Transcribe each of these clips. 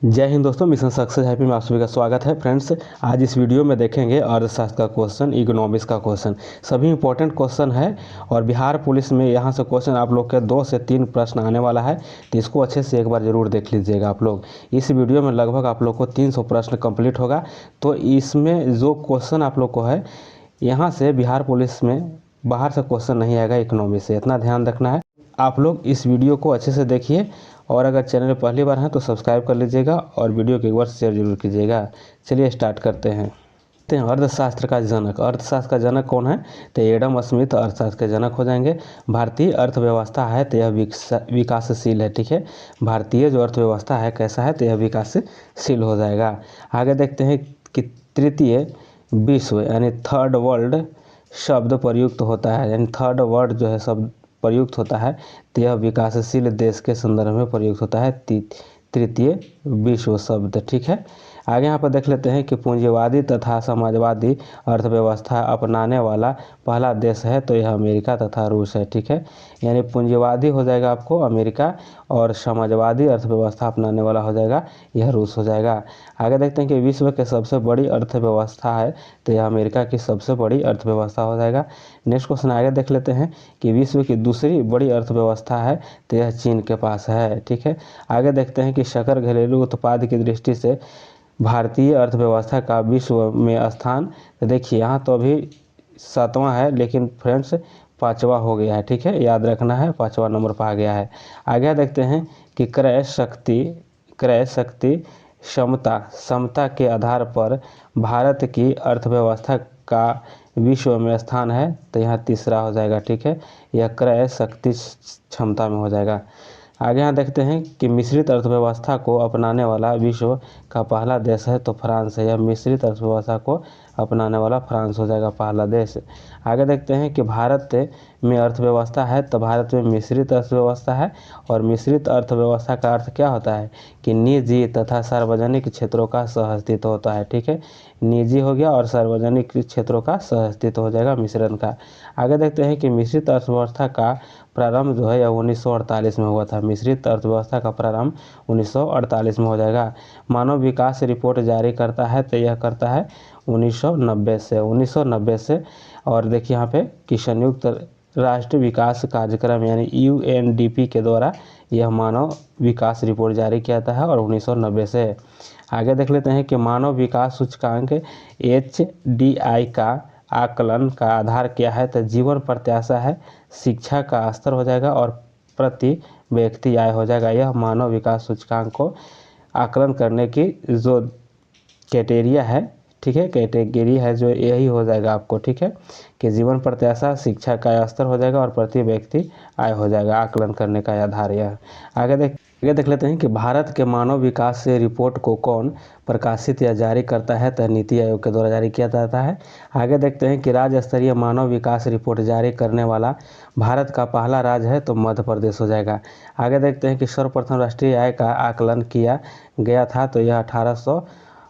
जय हिंद दोस्तों, mission success happy में आप सभी का स्वागत है। फ्रेंड्स, आज इस वीडियो में देखेंगे अर्थशास्त्र का क्वेश्चन, इकोनॉमिक्स का क्वेश्चन। सभी इंपॉर्टेंट क्वेश्चन है और बिहार पुलिस में यहाँ से क्वेश्चन आप लोग के 2 से 3 प्रश्न आने वाला है, तो इसको अच्छे से एक बार ज़रूर देख लीजिएगा आप लोग। इस वीडियो में लगभग आप लोग को 300 प्रश्न कंप्लीट होगा। तो इसमें जो क्वेश्चन आप लोग को है, यहाँ से बिहार पुलिस में बाहर से क्वेश्चन नहीं आएगा इकोनॉमी से, इतना ध्यान रखना है। आप लोग इस वीडियो को अच्छे से देखिए और अगर चैनल पर पहली बार हैं तो सब्सक्राइब कर लीजिएगा और वीडियो को एक बार शेयर जरूर कीजिएगा। चलिए स्टार्ट करते हैं। अर्थशास्त्र का जनक, अर्थशास्त्र का जनक कौन है? तो एडम स्मिथ अर्थशास्त्र के जनक हो जाएंगे। भारतीय अर्थव्यवस्था है तो यह विकासशील है। ठीक है, भारतीय जो अर्थव्यवस्था है कैसा है? तो यह विकासशील हो जाएगा। आगे देखते हैं कि तृतीय विश्व यानी थर्ड वर्ल्ड शब्द प्रयुक्त होता है, यानी थर्ड वर्ल्ड जो है शब्द प्रयुक्त होता है तो यह विकासशील देश के संदर्भ में प्रयुक्त होता है, तृतीय विश्व शब्द। ठीक है, आगे यहाँ पर देख लेते हैं कि पूंजीवादी तथा समाजवादी अर्थव्यवस्था अपनाने वाला पहला देश है तो यह अमेरिका तथा रूस है। ठीक है, यानी पूंजीवादी हो जाएगा आपको अमेरिका और समाजवादी अर्थव्यवस्था अपनाने वाला हो जाएगा यह रूस हो जाएगा। आगे देखते हैं कि विश्व के सबसे बड़ी अर्थव्यवस्था है तो यह अमेरिका की सबसे बड़ी अर्थव्यवस्था हो जाएगा। नेक्स्ट क्वेश्चन आगे देख लेते हैं कि विश्व की दूसरी बड़ी अर्थव्यवस्था है तो यह चीन के पास है। ठीक है, आगे देखते हैं कि सकल घरेलू उत्पाद की दृष्टि से भारतीय अर्थव्यवस्था का विश्व में स्थान, तो देखिए यहाँ तो अभी 7वां है लेकिन फ्रेंड्स 5वां हो गया है। ठीक है, याद रखना है 5वां नंबर पर आ गया है। आगे देखते हैं कि क्रय शक्ति समता के आधार पर भारत की अर्थव्यवस्था का विश्व में स्थान है तो यहाँ तीसरा हो जाएगा। ठीक है, यह क्रय शक्ति क्षमता में हो जाएगा। आगे यहाँ देखते हैं कि मिश्रित अर्थव्यवस्था को अपनाने वाला विश्व का पहला देश है तो फ्रांस है। यह मिश्रित अर्थव्यवस्था को अपनाने वाला फ्रांस हो जाएगा पहला देश। आगे देखते हैं कि भारत में अर्थव्यवस्था है तो भारत में मिश्रित अर्थव्यवस्था है और मिश्रित अर्थव्यवस्था का अर्थ क्या होता है कि निजी तथा सार्वजनिक क्षेत्रों का सहअस्तित्व होता है। ठीक है, निजी हो गया और सार्वजनिक क्षेत्रों का सहअस्तित्व हो जाएगा मिश्रण का। आगे देखते हैं कि मिश्रित अर्थव्यवस्था का प्रारंभ जो है यह 1948 में हुआ था। मिश्रित अर्थव्यवस्था का प्रारंभ 1948 में हो जाएगा। मानव विकास रिपोर्ट जारी करता है तो यह करता है 1990 से। और देखिए यहाँ पे कि संयुक्त राष्ट्र विकास कार्यक्रम यानी UNDP के द्वारा यह मानव विकास रिपोर्ट जारी किया जाता है और 1990 से। आगे देख लेते हैं कि मानव विकास सूचकांक HDI का आकलन का आधार क्या है? तो जीवन प्रत्याशा है, शिक्षा का स्तर हो जाएगा और प्रति व्यक्ति आय हो जाएगा। यह मानव विकास सूचकांक को आकलन करने की जो क्राइटेरिया है, ठीक है, कैटेगरी है जो यही हो जाएगा आपको। ठीक है, कि जीवन प्रत्याशा, शिक्षा का स्तर हो जाएगा और प्रति व्यक्ति आय हो जाएगा आकलन करने का आधार यह। आगे देख लेते हैं कि भारत के मानव विकास से रिपोर्ट को कौन प्रकाशित या जारी करता है? तो नीति आयोग के द्वारा जारी किया जाता है। आगे देखते हैं कि राज्य स्तरीय मानव विकास रिपोर्ट जारी करने वाला भारत का पहला राज्य है तो मध्य प्रदेश हो जाएगा। आगे देखते हैं कि सर्वप्रथम राष्ट्रीय आय का आकलन किया गया था तो यह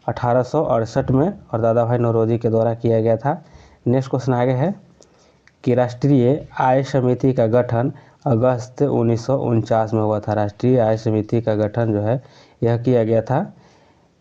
1868 में और दादा भाई नौरोजी के द्वारा किया गया था। नेक्स्ट क्वेश्चन आगे है कि राष्ट्रीय आय समिति का गठन अगस्त 1949 में हुआ था। राष्ट्रीय आय समिति का गठन जो है यह किया गया था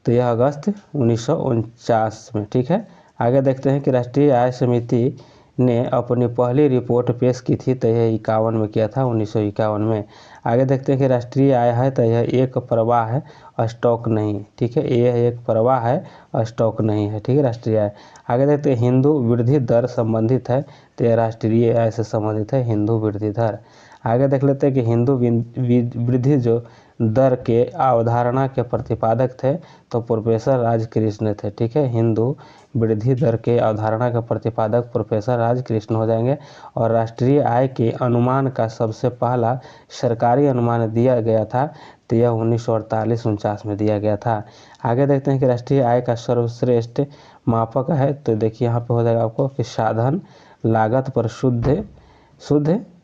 तो यह अगस्त 1949 में। ठीक है, आगे देखते हैं कि राष्ट्रीय आय समिति ने अपनी पहली रिपोर्ट पेश की थी तो यह 51 में किया था, 1951 में। आगे देखते हैं कि राष्ट्रीय आय है तो यह एक प्रवाह है, स्टॉक नहीं। ठीक है, यह एक प्रवाह है, स्टॉक नहीं है। ठीक है, राष्ट्रीय आय। आगे देखते हैं हिंदू वृद्धि दर संबंधित है तो यह राष्ट्रीय आय से संबंधित है, हिंदू वृद्धि दर। आगे देख लेते हैं कि हिंदू वृद्धि जो दर के अवधारणा के प्रतिपादक थे तो प्रोफेसर राजकृष्ण थे। ठीक है, हिंदू वृद्धि दर के अवधारणा के प्रतिपादक प्रोफेसर राजकृष्ण हो जाएंगे। और राष्ट्रीय आय के अनुमान का सबसे पहला सरकारी अनुमान दिया गया था तो यह 1948-49 में दिया गया था। आगे देखते हैं कि राष्ट्रीय आय का सर्वश्रेष्ठ मापक है तो देखिए यहाँ पे हो जाएगा आपको कि साधन लागत पर शुद्ध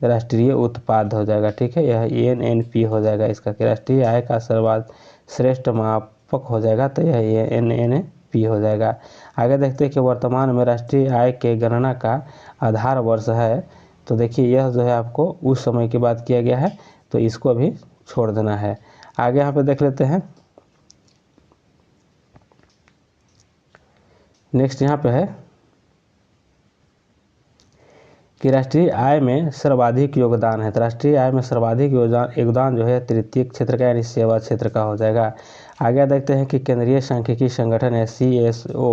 राष्ट्रीय उत्पाद हो जाएगा। ठीक है, यह NNP हो जाएगा इसका, कि राष्ट्रीय आय का सर्वश्रेष्ठ मापक हो जाएगा तो यह NNP हो जाएगा। आगे देखते हैं कि वर्तमान में राष्ट्रीय आय के गणना का आधार वर्ष है तो देखिए यह जो है आपको उस समय की बात किया गया है तो इसको अभी छोड़ देना है। आगे यहाँ पे देख लेते हैं नेक्स्ट यहाँ पे है कि राष्ट्रीय आय में सर्वाधिक योगदान है। तो राष्ट्रीय आय में सर्वाधिक योगदान जो है तृतीय क्षेत्र का यानी सेवा क्षेत्र का हो जाएगा। आगे देखते हैं कि केंद्रीय सांख्यिकी संगठन है CSO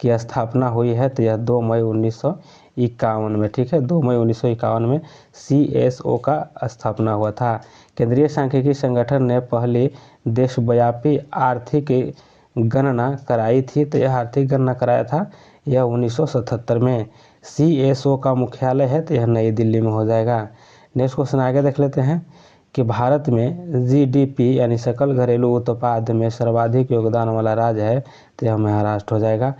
की स्थापना हुई है। तो यह 2 मई 1951 में, ठीक है, 2 मई 1951 में CSO का स्थापना हुआ था। केंद्रीय सांख्यिकी संगठन ने पहली देशव्यापी आर्थिक गणना कराई थी। तो यह आर्थिक गणना कराया था यह 1977 में। CSO का मुख्यालय है तो यह नई दिल्ली में हो जाएगा। नेक्स्ट क्वेश्चन आगे देख लेते हैं कि भारत में GDP यानी सकल घरेलू उत्पाद में सर्वाधिक योगदान वाला राज्य है तो यह महाराष्ट्र हो जाएगा।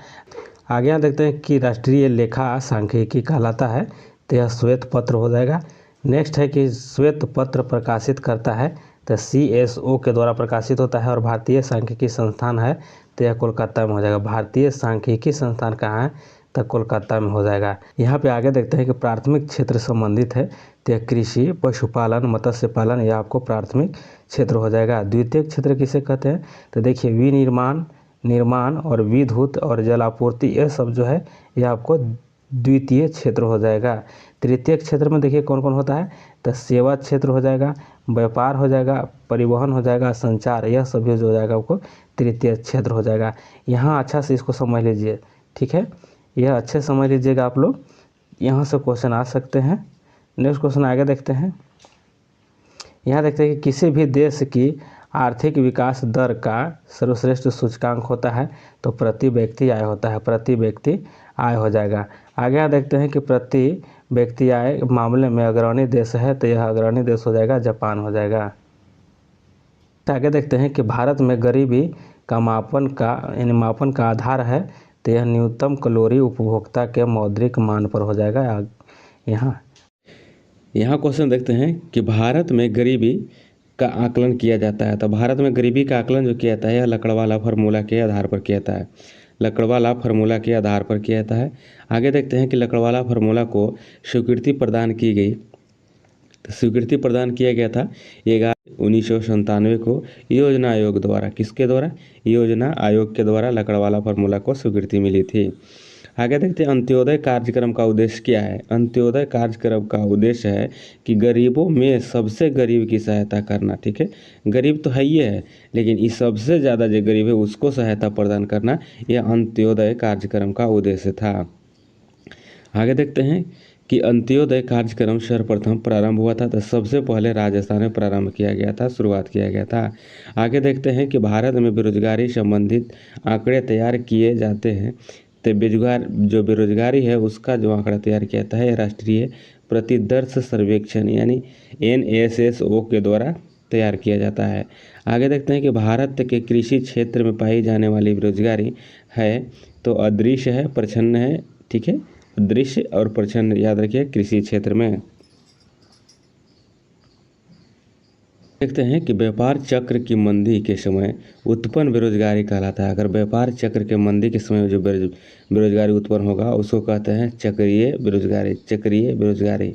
आगे यहाँ देखते हैं कि राष्ट्रीय लेखा सांख्यिकी कहलाता है तो यह श्वेत पत्र हो जाएगा। नेक्स्ट है कि श्वेत पत्र प्रकाशित करता है तो CSO के द्वारा प्रकाशित होता है और भारतीय सांख्यिकी संस्थान है तो यह कोलकाता में हो जाएगा। भारतीय सांख्यिकी संस्थान कहाँ है तो कोलकाता में हो जाएगा। यहाँ पे आगे देखते हैं कि प्राथमिक क्षेत्र संबंधित है तो यह कृषि, पशुपालन, मत्स्य पालन, यह आपको प्राथमिक क्षेत्र हो जाएगा। द्वितीय क्षेत्र किसे कहते हैं तो देखिए विनिर्माण, निर्माण और विद्युत और जलापूर्ति, यह सब जो है यह आपको द्वितीय क्षेत्र हो जाएगा। तृतीय क्षेत्र में देखिए कौन कौन होता है तो सेवा क्षेत्र हो जाएगा, व्यापार हो जाएगा, परिवहन हो जाएगा, संचार, यह सभी जो हो जाएगा आपको तृतीय क्षेत्र हो जाएगा। यहाँ अच्छा से इसको समझ लीजिए, ठीक है, यह अच्छे समझ लीजिएगा आप लोग, यहाँ से क्वेश्चन आ सकते हैं। नेक्स्ट क्वेश्चन आगे देखते हैं। यहाँ देखते हैं कि किसी भी देश की आर्थिक विकास दर का सर्वश्रेष्ठ सूचकांक होता है तो प्रति व्यक्ति आय होता है, प्रति व्यक्ति आय हो जाएगा। आगे यहाँ देखते हैं कि प्रति व्यक्ति आय मामले में अग्रणी देश है तो यह अग्रणी देश हो जाएगा, जापान हो जाएगा। आगे देखते हैं कि भारत में गरीबी का मापन का आधार है तो यह न्यूनतम कैलोरी उपभोक्ता के मौद्रिक मान पर हो जाएगा। यहाँ क्वेश्चन देखते हैं कि भारत में गरीबी का आकलन किया जाता है। तो भारत में गरीबी का आकलन जो किया जाता है यह लकड़वाला फार्मूला के आधार पर किया जाता है, लकड़वाला फार्मूला के आधार पर किया जाता है। आगे देखते हैं कि लकड़वाला फार्मूला को स्वीकृति प्रदान की गई, तो स्वीकृति प्रदान किया गया था 1997 को योजना आयोग द्वारा। किसके द्वारा? योजना आयोग के द्वारा लकड़वाला फार्मूला को स्वीकृति मिली थी। आगे देखते हैं अंत्योदय कार्यक्रम का उद्देश्य क्या है। अंत्योदय कार्यक्रम का उद्देश्य है कि गरीबों में सबसे गरीब की सहायता करना, ठीक है, गरीब तो है ही है लेकिन इस सबसे ज़्यादा जो गरीब है उसको सहायता प्रदान करना, यह अंत्योदय कार्यक्रम का उद्देश्य था। आगे देखते हैं कि अंत्योदय कार्यक्रम सर्वप्रथम प्रारंभ हुआ था तो सबसे पहले राजस्थान में प्रारंभ किया गया था, शुरुआत किया गया था। आगे देखते हैं कि भारत में बेरोजगारी संबंधित आंकड़े तैयार किए जाते हैं तो बेरोजगारी है उसका जो आंकड़ा तैयार किया जाता है राष्ट्रीय प्रतिदर्श सर्वेक्षण यानी NSSO के द्वारा तैयार किया जाता है। आगे देखते हैं कि भारत के कृषि क्षेत्र में पाई जाने वाली बेरोजगारी है तो अदृश्य है, प्रच्छन्न है, ठीक है, दृश्य और प्रच्छन्न याद रखिए कृषि क्षेत्र में। देखते हैं कि व्यापार चक्र की मंदी के समय उत्पन्न बेरोजगारी कहलाता है। अगर व्यापार चक्र के मंदी के समय जो बेरोजगारी उत्पन्न होगा उसको कहते हैं चक्रीय बेरोजगारी, चक्रीय बेरोजगारी।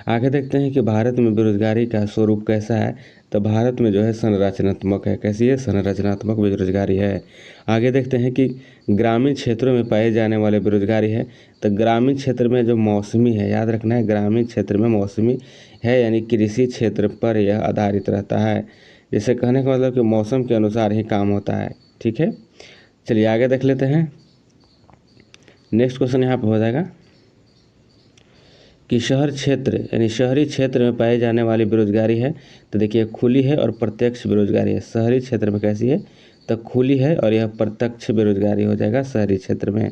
आगे देखते हैं कि भारत में बेरोजगारी का स्वरूप कैसा है तो भारत में जो है संरचनात्मक है। कैसी है? संरचनात्मक बेरोजगारी है। आगे देखते हैं कि ग्रामीण क्षेत्रों में पाए जाने वाले बेरोजगारी है तो ग्रामीण क्षेत्र में जो मौसमी है, याद रखना है, ग्रामीण क्षेत्र में मौसमी है यानी कृषि क्षेत्र पर यह आधारित रहता है। जैसे कहने का मतलब कि मौसम के अनुसार ही काम होता है, ठीक है। चलिए आगे देख लेते हैं। नेक्स्ट क्वेश्चन यहाँ पर हो जाएगा कि शहर क्षेत्र यानी शहरी क्षेत्र में पाई जाने वाली बेरोजगारी है तो देखिए खुली है और प्रत्यक्ष बेरोजगारी है। शहरी क्षेत्र में कैसी है तो खुली है और यह प्रत्यक्ष बेरोजगारी हो जाएगा शहरी क्षेत्र में।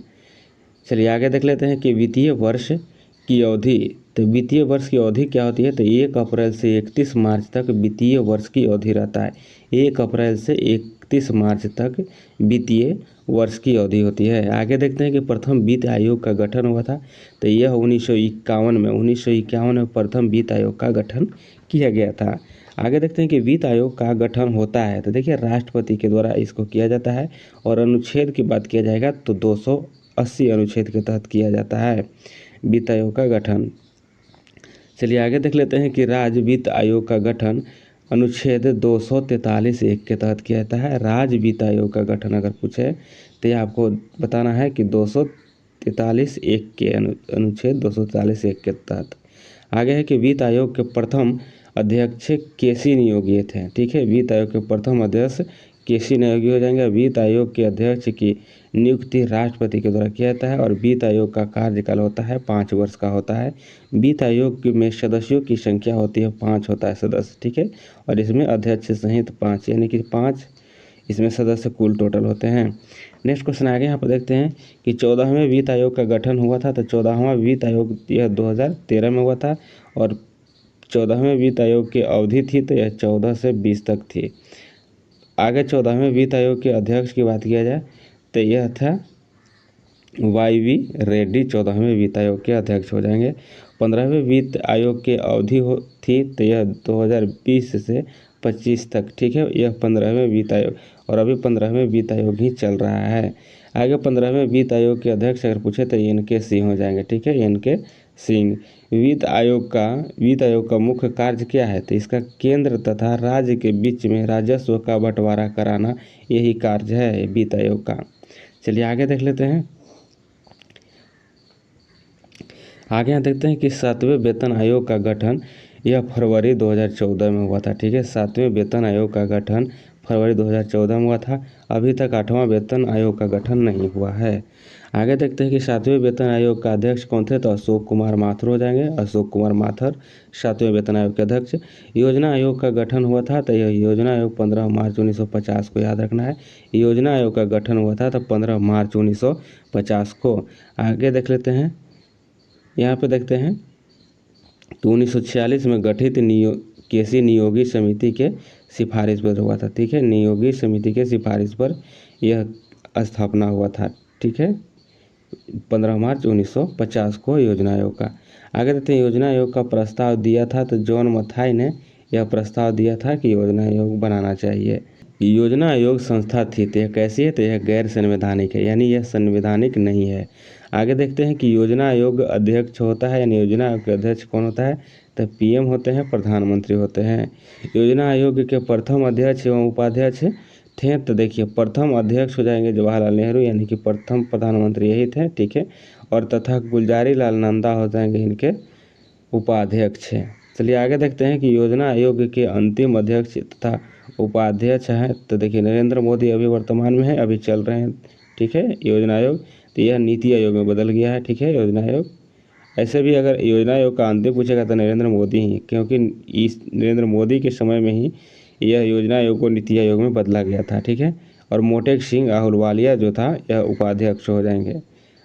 चलिए आगे देख लेते हैं कि वित्तीय वर्ष की अवधि। तो वित्तीय वर्ष की अवधि क्या होती है तो 1 अप्रैल से 31 मार्च तक वित्तीय वर्ष की अवधि रहता है। 1 अप्रैल से 31 मार्च तक वित्तीय वर्ष की अवधि होती है। आगे देखते हैं कि प्रथम वित्त आयोग का गठन हुआ था तो यह 1951 में प्रथम वित्त आयोग का गठन किया गया था। आगे देखते हैं कि वित्त आयोग का गठन होता है तो देखिए राष्ट्रपति के द्वारा इसको किया जाता है और अनुच्छेद की बात किया जाएगा तो 280 अनुच्छेद के तहत किया जाता है वित्त आयोग का गठन। चलिए आगे देख लेते हैं कि राज्य वित्त आयोग का गठन अनुच्छेद 243(1) के तहत किया जाता है। राज्य वित्त आयोग का गठन अगर पूछे तो ये आपको बताना है कि 243(1) के अनुच्छेद 243(1) के तहत। आगे है कि वित्त आयोग के प्रथम अध्यक्ष केसी नियोगी थे। ठीक है, वित्त आयोग के प्रथम अध्यक्ष केसी नियोगी हो जाएंगे। वित्त आयोग के अध्यक्ष की नियुक्ति राष्ट्रपति के द्वारा किया जाता है और वित्त आयोग का कार्यकाल होता है 5 वर्ष का होता है। वित्त आयोग में सदस्यों की संख्या होती है 5 होता है सदस्य। ठीक है, और इसमें अध्यक्ष सहित 5 यानी कि 5 इसमें सदस्य कुल टोटल होते हैं। नेक्स्ट क्वेश्चन आगे यहाँ पर देखते हैं कि 14वें वित्त आयोग का गठन हुआ था। तो 14वां वित्त आयोग यह 2013 में हुआ था और 14वें वित्त आयोग की अवधि थी तो यह 14 से 20 तक थी। आगे 14वें वित्त आयोग के अध्यक्ष की बात किया जाए तो यह था YV रेड्डी 14वें वित्त आयोग के अध्यक्ष हो जाएंगे। 15वें वित्त आयोग की अवधि थी तो यह 2020 से 25 तक। ठीक है, यह 15वें वित्त आयोग और अभी 15वें वित्त आयोग ही चल रहा है। आगे 15वें वित्त आयोग के अध्यक्ष अगर पूछे तो NK सिंह हो जाएंगे। ठीक है, NK सिंह। वित्त आयोग का मुख्य कार्य क्या है तो इसका केंद्र तथा राज्य के बीच में राजस्व का बंटवारा कराना यही कार्य है वित्त आयोग का। चलिए आगे देख लेते हैं। आगे यहाँ देखते हैं कि 7वें वेतन आयोग का गठन यह फरवरी 2014 में हुआ था। ठीक है, 7वें वेतन आयोग का गठन फरवरी 2014 में हुआ था। अभी तक 8वां वेतन आयोग का गठन नहीं हुआ है। आगे देखते हैं कि 7वें वेतन आयोग का अध्यक्ष कौन थे तो अशोक कुमार माथुर हो जाएंगे। अशोक कुमार माथुर 7वें वेतन आयोग के अध्यक्ष। योजना आयोग का गठन हुआ था तो यह योजना आयोग 15 मार्च 1950 को याद रखना है। योजना आयोग का गठन हुआ था तो 15 मार्च 1950 को। आगे देख लेते हैं, यहाँ पे देखते हैं तो 1946 में गठित केसी नियोगी समिति के सिफारिश पर हुआ था। ठीक है, नियोगी समिति के सिफारिश पर यह स्थापना हुआ था। ठीक है, 15 मार्च 1950 को योजना आयोग का। आगे देखते हैं योजना आयोग का प्रस्ताव दिया था तो जॉन मथाई ने यह प्रस्ताव दिया था कि योजना आयोग बनाना चाहिए। योजना आयोग संस्था थी तो यह कैसी है तो यह गैर संवैधानिक है, यानी यह संवैधानिक नहीं है। आगे देखते हैं कि योजना आयोग अध्यक्ष होता है यानी योजना आयोग के अध्यक्ष कौन होता है तो PM होते हैं, प्रधानमंत्री होते हैं। योजना आयोग के प्रथम अध्यक्ष एवं उपाध्यक्ष थे तो देखिए प्रथम अध्यक्ष हो जाएंगे जवाहरलाल नेहरू यानी कि प्रथम प्रधानमंत्री यही थे। ठीक है, और तथा गुलजारी लाल नंदा हो जाएंगे इनके उपाध्यक्ष। चलिए आगे देखते हैं कि योजना आयोग के अंतिम अध्यक्ष तथा उपाध्यक्ष हैं तो देखिए नरेंद्र मोदी अभी वर्तमान में है, अभी चल रहे हैं। ठीक है, योजना आयोग तो यह नीति आयोग में बदल गया है। ठीक है, योजना आयोग। ऐसे भी अगर योजना आयोग का अंतिम पूछेगा तो नरेंद्र मोदी ही, क्योंकि इस नरेंद्र मोदी के समय में ही यह योजना आयोग को नीति आयोग में बदला गया था। ठीक है, और मोटेक सिंह आहलूवालिया जो था यह उपाध्यक्ष हो जाएंगे।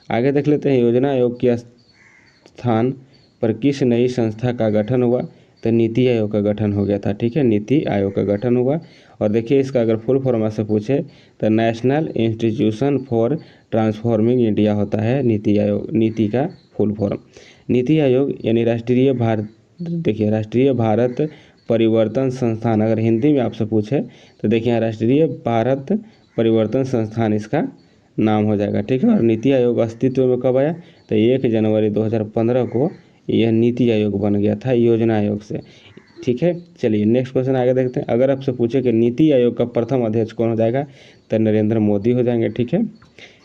आगे देख लेते हैं योजना आयोग के स्थान पर किस नई संस्था का गठन हुआ तो नीति आयोग का गठन हो गया था। ठीक है, नीति आयोग का गठन हुआ। और देखिए इसका अगर फुल फॉर्म से पूछे तो national institution for transforming India होता है नीति आयोग। नीति का फुल फॉर्म नीति आयोग यानी राष्ट्रीय भारत परिवर्तन संस्थान। अगर हिंदी में आपसे पूछे तो देखिए राष्ट्रीय भारत परिवर्तन संस्थान इसका नाम हो जाएगा। ठीक है, और नीति आयोग अस्तित्व में कब आया तो 1 जनवरी 2015 को यह नीति आयोग बन गया था योजना आयोग से। ठीक है, चलिए नेक्स्ट क्वेश्चन आगे देखते हैं। अगर आपसे पूछे कि नीति आयोग का प्रथम अध्यक्ष कौन हो जाएगा तो नरेंद्र मोदी हो जाएंगे। ठीक है,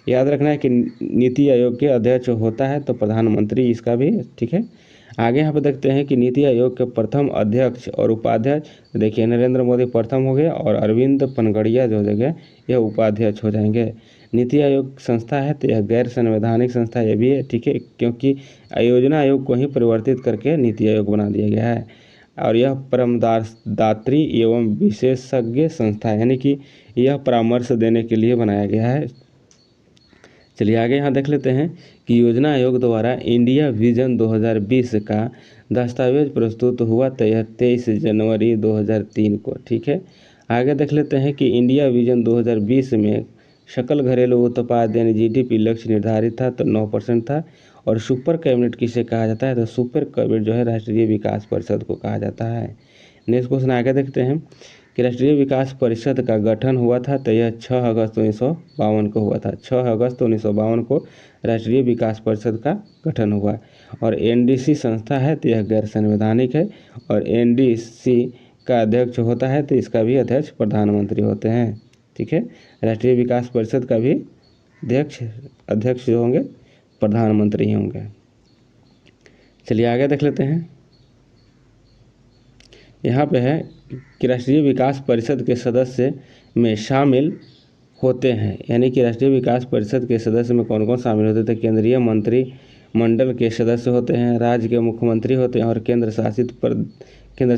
याद रखना है कि नीति आयोग के अध्यक्ष होता है तो प्रधानमंत्री इसका भी। ठीक है, आगे यहाँ पर देखते हैं कि नीति आयोग के प्रथम अध्यक्ष और उपाध्यक्ष देखिए नरेंद्र मोदी प्रथम हो गए और अरविंद पनगड़िया जो जगह यह उपाध्यक्ष हो जाएंगे। नीति आयोग संस्था है तो यह गैर संवैधानिक संस्था ये भी है। ठीक है, क्योंकि योजना आयोग को ही परिवर्तित करके नीति आयोग बना दिया गया है और यह परामर्शदात्री एवं विशेषज्ञ संस्था है, यानी कि यह परामर्श देने के लिए बनाया गया है। चलिए आगे यहाँ देख लेते हैं कि योजना आयोग द्वारा इंडिया विजन 2020 का दस्तावेज प्रस्तुत हुआ तो यह 23 जनवरी 2003 को। ठीक है, आगे देख लेते हैं कि इंडिया विजन 2020 में सकल घरेलू उत्पाद यानी GDP लक्ष्य निर्धारित था तो 9% था। और सुपर कैबिनेट किसे कहा जाता है तो सुपर कैबिनेट जो है राष्ट्रीय विकास परिषद को कहा जाता है। नेक्स्ट क्वेश्चन आगे देखते हैं कि राष्ट्रीय विकास परिषद का गठन हुआ था तो यह 6 अगस्त 1952 को हुआ था। 6 अगस्त 1952 को राष्ट्रीय विकास परिषद का गठन हुआ। और NDC संस्था है तो यह गैर संवैधानिक है और NDC का अध्यक्ष होता है तो इसका भी अध्यक्ष प्रधानमंत्री होते हैं। ठीक है, राष्ट्रीय विकास परिषद का भी अध्यक्ष जो होंगे प्रधानमंत्री ही होंगे। चलिए आगे देख लेते हैं। यहाँ पे है कि राष्ट्रीय विकास परिषद के सदस्य में शामिल होते हैं, यानी कि राष्ट्रीय विकास परिषद के सदस्य में कौन कौन शामिल होते थे? केंद्रीय मंत्रिमंडल के सदस्य होते हैं, राज्य के मुख्यमंत्री होते हैं और केंद्र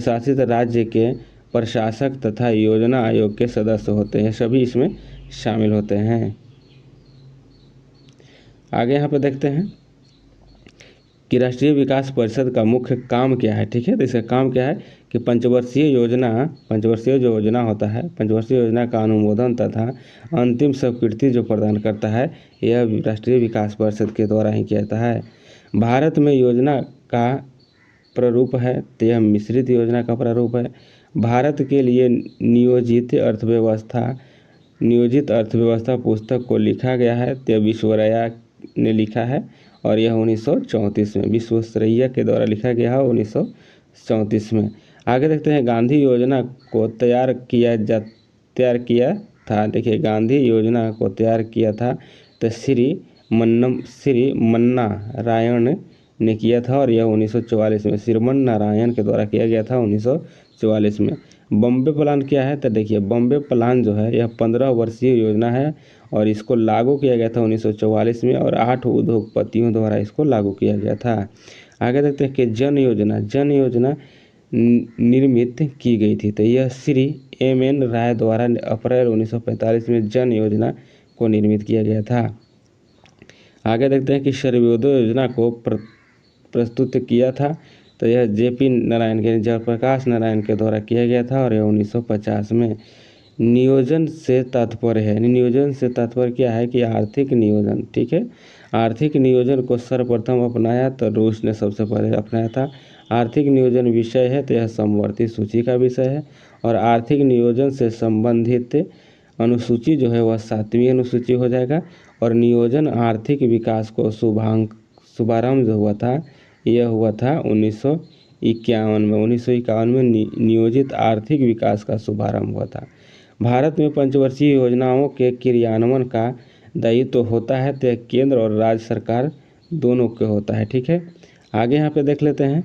शासित राज्य के प्रशासक तथा योजना आयोग के सदस्य होते हैं। सभी इसमें शामिल होते हैं। आगे यहाँ पे देखते हैं कि राष्ट्रीय विकास परिषद का मुख्य काम क्या है। ठीक है, तो इसका काम क्या है कि पंचवर्षीय जो योजना होता है, पंचवर्षीय योजना का अनुमोदन तथा अंतिम स्वीकृति जो प्रदान करता है, यह राष्ट्रीय विकास परिषद के द्वारा ही किया जाता है। भारत में योजना का प्रारूप है तो यह मिश्रित योजना का प्रारूप है। भारत के लिए नियोजित अर्थव्यवस्था पुस्तक को लिखा गया है तो विश्वरैया ने लिखा है और यह 1934 में विश्वेश्वरैया के द्वारा लिखा गया है 1934 में। आगे देखते हैं गांधी योजना को तैयार किया था। देखिए, गांधी योजना को तैयार किया था तो श्री मन्ना रायण ने किया था और यह 1944 में श्रीमन नारायण के द्वारा किया गया था 1944 में। बॉम्बे प्लान क्या है? तो देखिए, बॉम्बे प्लान जो है यह 15 वर्षीय योजना है और इसको लागू किया गया था 1944 में और 8 उद्योगपतियों द्वारा इसको लागू किया गया था। आगे देखते हैं कि जन योजना निर्मित की गई थी तो यह श्री M.N. राय द्वारा अप्रैल 1945 में जन योजना को निर्मित किया गया था। आगे देखते हैं कि सर्वोदय योजना को प्रस्तुत किया था तो यह जयप्रकाश नारायण के द्वारा किया गया था और यह 1950 में। नियोजन से तात्पर्य क्या है कि आर्थिक नियोजन। ठीक है, आर्थिक नियोजन को सर्वप्रथम अपनाया तो रूस ने सबसे पहले अपनाया था। आर्थिक नियोजन विषय है तो यह समवर्ती सूची का विषय है और आर्थिक नियोजन से संबंधित अनुसूची जो है वह 7वीं अनुसूची हो जाएगा। और नियोजन आर्थिक विकास को शुभारंभ जो हुआ था यह हुआ था 1951 में। 1951 में नियोजित आर्थिक विकास का शुभारंभ हुआ था। भारत में पंचवर्षीय योजनाओं के क्रियान्वयन का दायित्व तो होता है तो केंद्र और राज्य सरकार दोनों के होता है। ठीक है, आगे यहाँ पे देख लेते हैं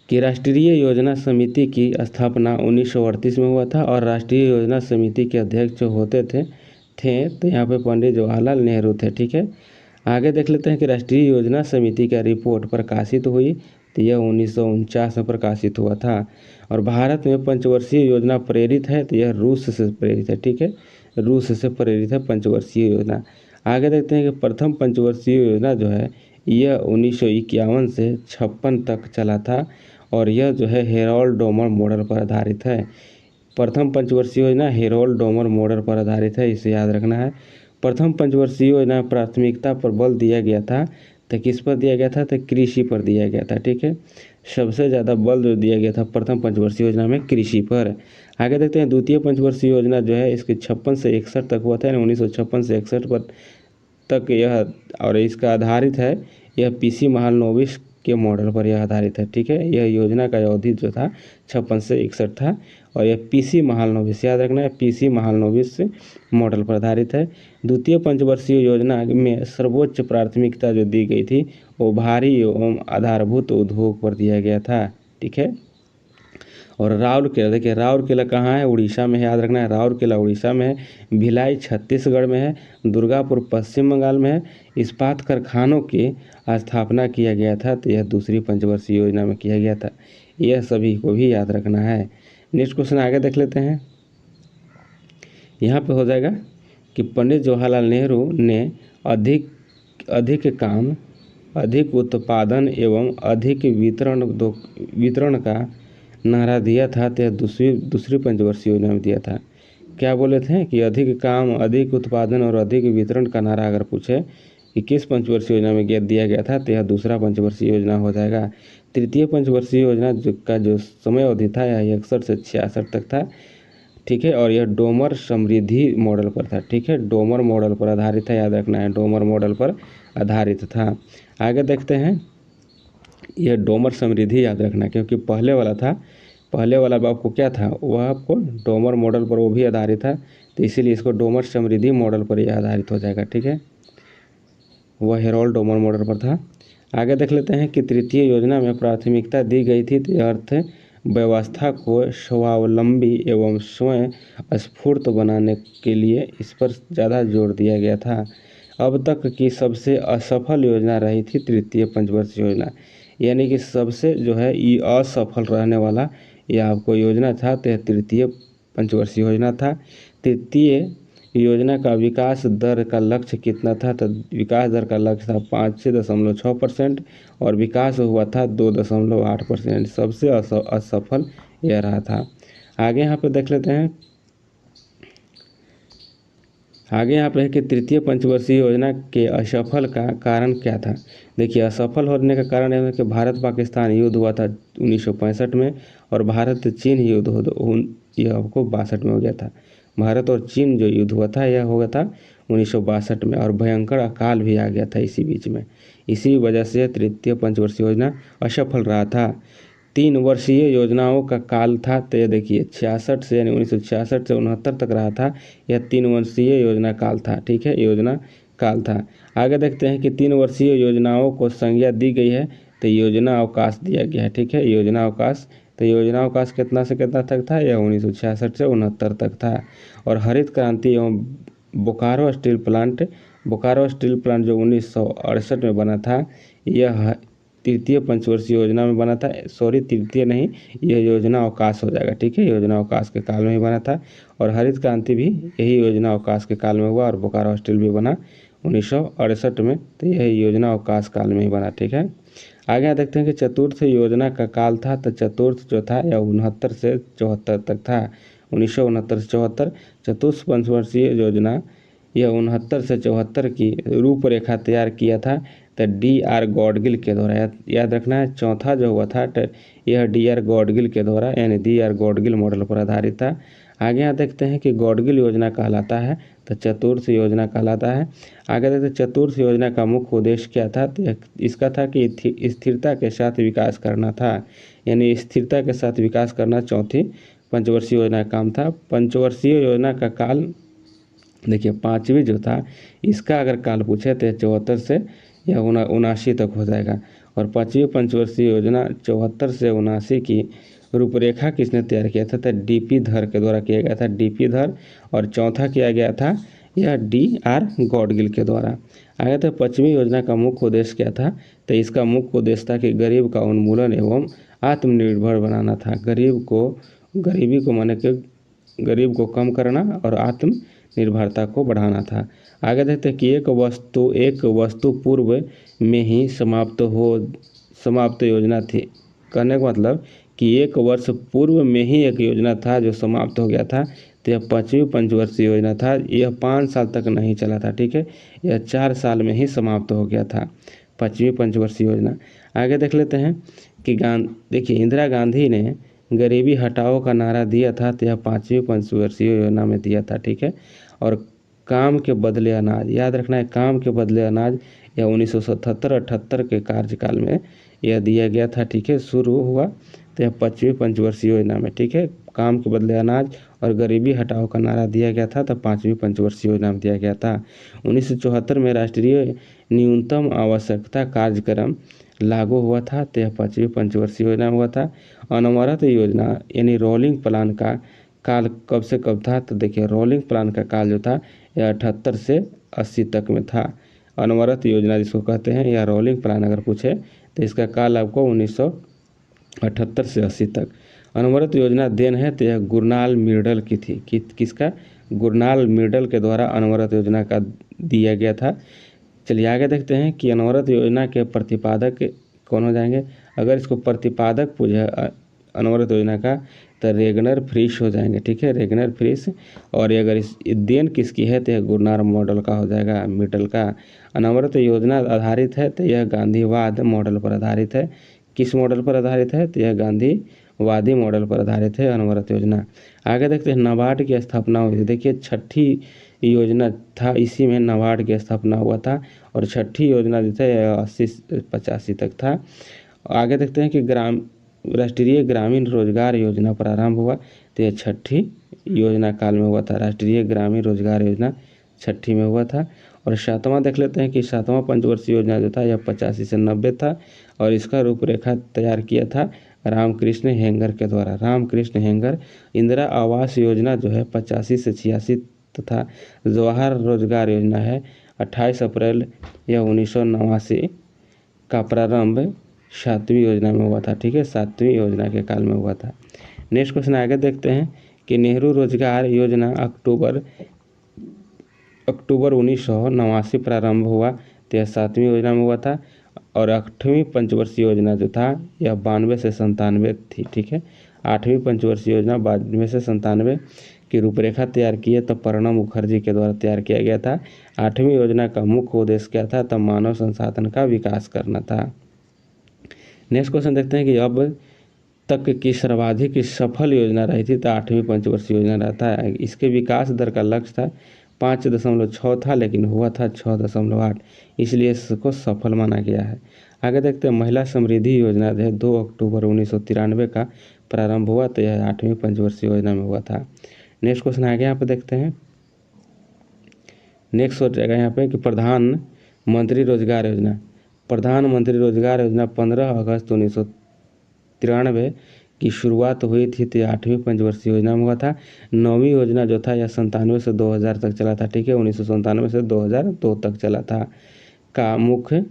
कि राष्ट्रीय योजना समिति की स्थापना 1938 में हुआ था और राष्ट्रीय योजना समिति के अध्यक्ष होते थे तो यहाँ पे पंडित जवाहरलाल नेहरू थे। ठीक है, आगे देख लेते हैं कि राष्ट्रीय योजना समिति का रिपोर्ट प्रकाशित हुई तो यह 1949 में प्रकाशित हुआ था। और भारत में पंचवर्षीय योजना प्रेरित है तो यह रूस से प्रेरित है। ठीक है, रूस से प्रेरित है पंचवर्षीय योजना। आगे देखते हैं कि प्रथम पंचवर्षीय योजना जो है यह 1951 से 56 तक चला था और यह जो है हेरोल्ड डोमर मॉडल पर आधारित है। प्रथम पंचवर्षीय योजना हेरोल्ड डोमर मॉडल पर आधारित है, इसे याद रखना है। प्रथम पंचवर्षीय योजना प्राथमिकता पर बल दिया गया था तो किस पर दिया गया था? तो कृषि पर दिया गया था। ठीक है, सबसे ज़्यादा बल जो दिया गया था प्रथम पंचवर्षीय योजना में कृषि पर। आगे देखते हैं द्वितीय पंचवर्षीय योजना जो है इसके 56 से 61 तक हुआ था, 1956 से 61 पर तक यह, और इसका आधारित है यह PC महालनोबिस के मॉडल पर यह आधारित है। ठीक है, यह योजना का अवधि जो था 56 से 61 था और यह PC महालनोबिस, याद रखना है, PC महालनोबिस मॉडल पर आधारित है। द्वितीय पंचवर्षीय योजना में सर्वोच्च प्राथमिकता जो दी गई थी वो भारी एवं आधारभूत उद्योग पर दिया गया था। ठीक है, और राउरकेला, देखिए राउरकेला कहाँ है? उड़ीसा में है, याद रखना है, राउरकेला उड़ीसा में है, भिलाई छत्तीसगढ़ में है, दुर्गापुर पश्चिम बंगाल में है। इस्पात कारखानों की स्थापना किया गया था तो यह दूसरी पंचवर्षीय योजना में किया गया था। यह सभी को भी याद रखना है। नेक्स्ट क्वेश्चन आगे देख लेते हैं। यहाँ पे हो जाएगा कि पंडित जवाहरलाल नेहरू ने अधिक काम, अधिक उत्पादन एवं अधिक वितरण का नारा दिया था तो दूसरी पंचवर्षीय योजना में दिया था। क्या बोले थे कि अधिक काम, अधिक उत्पादन और अधिक वितरण का नारा अगर पूछे कि किस पंचवर्षीय योजना में दिया गया था तो यह दूसरा पंचवर्षीय योजना हो जाएगा। तृतीय पंचवर्षीय योजना का जो समय अवधि था यह 61 से 66 तक था। ठीक है, और यह डोमर समृद्धि मॉडल पर था। ठीक है, डोमर मॉडल पर आधारित है, याद रखना है, डोमर मॉडल पर आधारित था। आगे देखते हैं, यह डोमर समृद्धि याद रखना क्योंकि पहले वाला था पहले वाला आपको क्या था, वह आपको डोमर मॉडल पर वो भी आधारित था, तो इसीलिए इसको डोमर समृद्धि मॉडल पर यह आधारित हो जाएगा। ठीक है, वह हेरोल्ड डोमर मॉडल पर था। आगे देख लेते हैं कि तृतीय योजना में प्राथमिकता दी गई थी तो अर्थ व्यवस्था को स्वावलंबी एवं स्वयं स्फूर्त बनाने के लिए इस पर ज़्यादा जोर दिया गया था। अब तक की सबसे असफल योजना रही थी तृतीय पंचवर्षीय योजना, यानी कि सबसे जो है ये असफल रहने वाला यह आपको योजना था तो तृतीय पंचवर्षीय योजना था। तृतीय योजना का विकास दर का लक्ष्य कितना था, तो विकास दर का लक्ष्य था 5.6% और विकास हुआ था 2.8%। सबसे असफल यह रहा था। आगे यहाँ पे देख लेते हैं, आगे यहाँ पे है कि तृतीय पंचवर्षीय योजना के असफल का कारण क्या था। देखिए, असफल होने का कारण यह है कि भारत पाकिस्तान युद्ध हुआ था 1965 में और भारत चीन युद्ध यह आपको 62 में हो गया था। भारत और चीन जो युद्ध हुआ था यह हो गया था 1962 में और भयंकर अकाल भी आ गया था इसी बीच में। इसी वजह से तृतीय पंचवर्षीय योजना असफल रहा था। 3 वर्षीय योजनाओं का काल था, तो ये देखिए 66 से यानी 1966 से 69 तक रहा था। यह 3 वर्षीय योजना काल था। ठीक है, योजना काल था। आगे देखते हैं कि 3 वर्षीय योजनाओं को संज्ञा दी गई है तो योजना अवकाश दिया गया है। ठीक है, योजना अवकाश, तो योजना अवकाश कितना से कितना तक था, यह 1966 से 69 तक था। और हरित क्रांति एवं बोकारो स्टील प्लांट जो 1968 में बना था, यह तृतीय पंचवर्षीय योजना में बना था। सॉरी, तृतीय नहीं, यह योजना अवकाश हो जाएगा। ठीक है, योजना अवकाश के काल में ही बना था और हरित क्रांति भी यही योजना अवकाश के काल में हुआ और बोकारो स्टील भी बना 1968 में, तो यह योजना अवकाश काल में ही बना। ठीक है, आगे देखते हैं कि चतुर्थ योजना का काल था, तो चतुर्थ जो था यह 69 से 74 तक था। 1969 से 74 चतुर्थ पंचवर्षीय योजना यह 69 से 74 की रूपरेखा तैयार किया था तो DR गॉडगिल के द्वारा। याद रखना है, चौथा जो हुआ था यह DR गॉडगिल के द्वारा यानी DR गॉडगिल मॉडल पर आधारित था। आगे यहाँ देखते हैं कि गॉडगिल योजना कहलाता है तो चतुर्थ योजना कहलाता है। आगे देखते हैं चतुर्थ योजना का मुख्य उद्देश्य क्या था, तो इसका था कि स्थिरता के साथ विकास करना था, यानी स्थिरता के साथ विकास करना चौथी पंचवर्षीय योजना का काम था। पंचवर्षीय योजना का काल देखिए, पाँचवीं जो था इसका अगर काल पूछे तो 74 से या 79 तक हो जाएगा। और पाँचवीं पंचवर्षीय योजना 74 से 79 की रूपरेखा किसने तैयार किया था, तो DP धर के द्वारा किया गया था, DP धर। और चौथा किया गया था यह DR गॉडगिल के द्वारा। आगे तो पश्चिमी योजना का मुख्य उद्देश्य क्या था, तो इसका मुख्य उद्देश्य था कि गरीब का उन्मूलन एवं आत्मनिर्भर बनाना था। गरीबी को माने कि गरीब को कम करना और आत्मनिर्भरता को बढ़ाना था। आगे देखते हैं कि एक वस्तु पूर्व में ही समाप्त योजना थी। कहने का मतलब कि 1 वर्ष पूर्व में ही एक योजना था जो समाप्त हो गया था, तो यह पाँचवीं पंचवर्षीय योजना था। यह 5 साल तक नहीं चला था। ठीक है, यह 4 साल में ही समाप्त हो गया था पाँचवीं पंचवर्षीय योजना। आगे देख लेते हैं कि देखिए, इंदिरा गांधी ने गरीबी हटाओ का नारा दिया था, तो यह पाँचवीं पंचवर्षीय योजना में दिया था। ठीक है, और काम के बदले अनाज, याद रखना है, काम के बदले अनाज यह 1977-78 के कार्यकाल में यह दिया गया था। ठीक है, शुरू हुआ तो यह पाँचवीं पंचवर्षीय योजना में। ठीक है, काम के बदले अनाज और गरीबी हटाओ का नारा दिया गया था, तो पाँचवीं पंचवर्षीय योजना में दिया गया था। 1974 में राष्ट्रीय न्यूनतम आवश्यकता कार्यक्रम लागू हुआ था, तो यह पाँचवीं पंचवर्षीय योजना में हुआ था। अनवरत योजना यानी रोलिंग प्लान का काल कब से कब था, तो देखिए, रोलिंग प्लान का काल जो था यह 78 से 80 तक में था। अनवरत योजना जिसको कहते हैं या रोलिंग प्लान अगर पूछे तो इसका काल आपको 1978 से 80 तक। अनवरत योजना देन है तो यह गुरनाल मिर्डल की थी। किसका, गुरनाल मिर्डल के द्वारा अनवरत योजना का दिया गया था। चलिए आगे देखते हैं कि अनवरत योजना के प्रतिपादक कौन हो जाएंगे। अगर इसको प्रतिपादक पूछे अनवरत योजना का तो रेगनर फ्रिश हो जाएंगे। ठीक है, रेगनर फ्रिश। और अगर इस देन किसकी है तो यह गुरनाल मॉडल का हो जाएगा, मिडल का। अनवरत योजना आधारित है तो यह गांधीवाद मॉडल पर आधारित है। किस मॉडल पर आधारित है, तो यह गांधीवादी मॉडल पर आधारित है अनवरत योजना। आगे देखते हैं नाबार्ड की स्थापना हुई थी। देखिए, छठी योजना था, इसी में नाबार्ड की स्थापना हुआ था और छठी योजना जो था 80-85 तक था। आगे देखते हैं कि राष्ट्रीय ग्रामीण रोजगार योजना प्रारंभ हुआ, तो यह छठी योजना काल में हुआ था। राष्ट्रीय ग्रामीण रोजगार योजना छठी में हुआ था। और सातवां देख लेते हैं कि सातवां पंचवर्षीय योजना जो था यह 85 से 90 था, और इसका रूपरेखा तैयार किया था रामकृष्ण हेंगर के द्वारा। रामकृष्ण हेंगर। इंदिरा आवास योजना जो है 85 से 86 तथा जवाहर रोजगार योजना है 28 अप्रैल या 1989 का प्रारंभ 7वीं योजना में हुआ था। ठीक है, 7वीं योजना के काल में हुआ था। नेक्स्ट क्वेश्चन आगे देखते हैं कि नेहरू रोजगार योजना अक्टूबर 1989 प्रारंभ हुआ, तो यह 7वीं योजना में हुआ था। और 8वीं पंचवर्षीय योजना जो था यह 92 से 97 थी। ठीक है, 8वीं पंचवर्षीय योजना 92 से 97 की रूपरेखा तैयार की है तब प्रणब मुखर्जी के द्वारा तैयार किया गया था। 8वीं योजना का मुख्य उद्देश्य क्या था? तब मानव संसाधन का विकास करना था। नेक्स्ट क्वेश्चन देखते हैं कि अब तक की सर्वाधिक सफल योजना रही थी, तो 8वीं पंचवर्षीय योजना रहता है। इसके विकास दर का लक्ष्य था 5.6 था, लेकिन हुआ था 6.8, इसलिए इसको सफल माना गया है। आगे देखते हैं महिला समृद्धि योजना जो है 2 अक्टूबर 1993 का प्रारंभ हुआ, तो यह 8वीं पंचवर्षीय योजना में हुआ था। नेक्स्ट क्वेश्चन आगे यहाँ पे देखते हैं। नेक्स्ट हो जाएगा यहाँ पे कि प्रधानमंत्री रोजगार योजना। प्रधानमंत्री रोजगार योजना 15 अगस्त 1993 की शुरुआत हुई थी, तो 8वीं पंचवर्षीय योजना में हुआ था। 9वीं योजना जो था यह 97 से 2000 तक चला था। ठीक है, 1997 से 2002 तक चला था। का मुख्य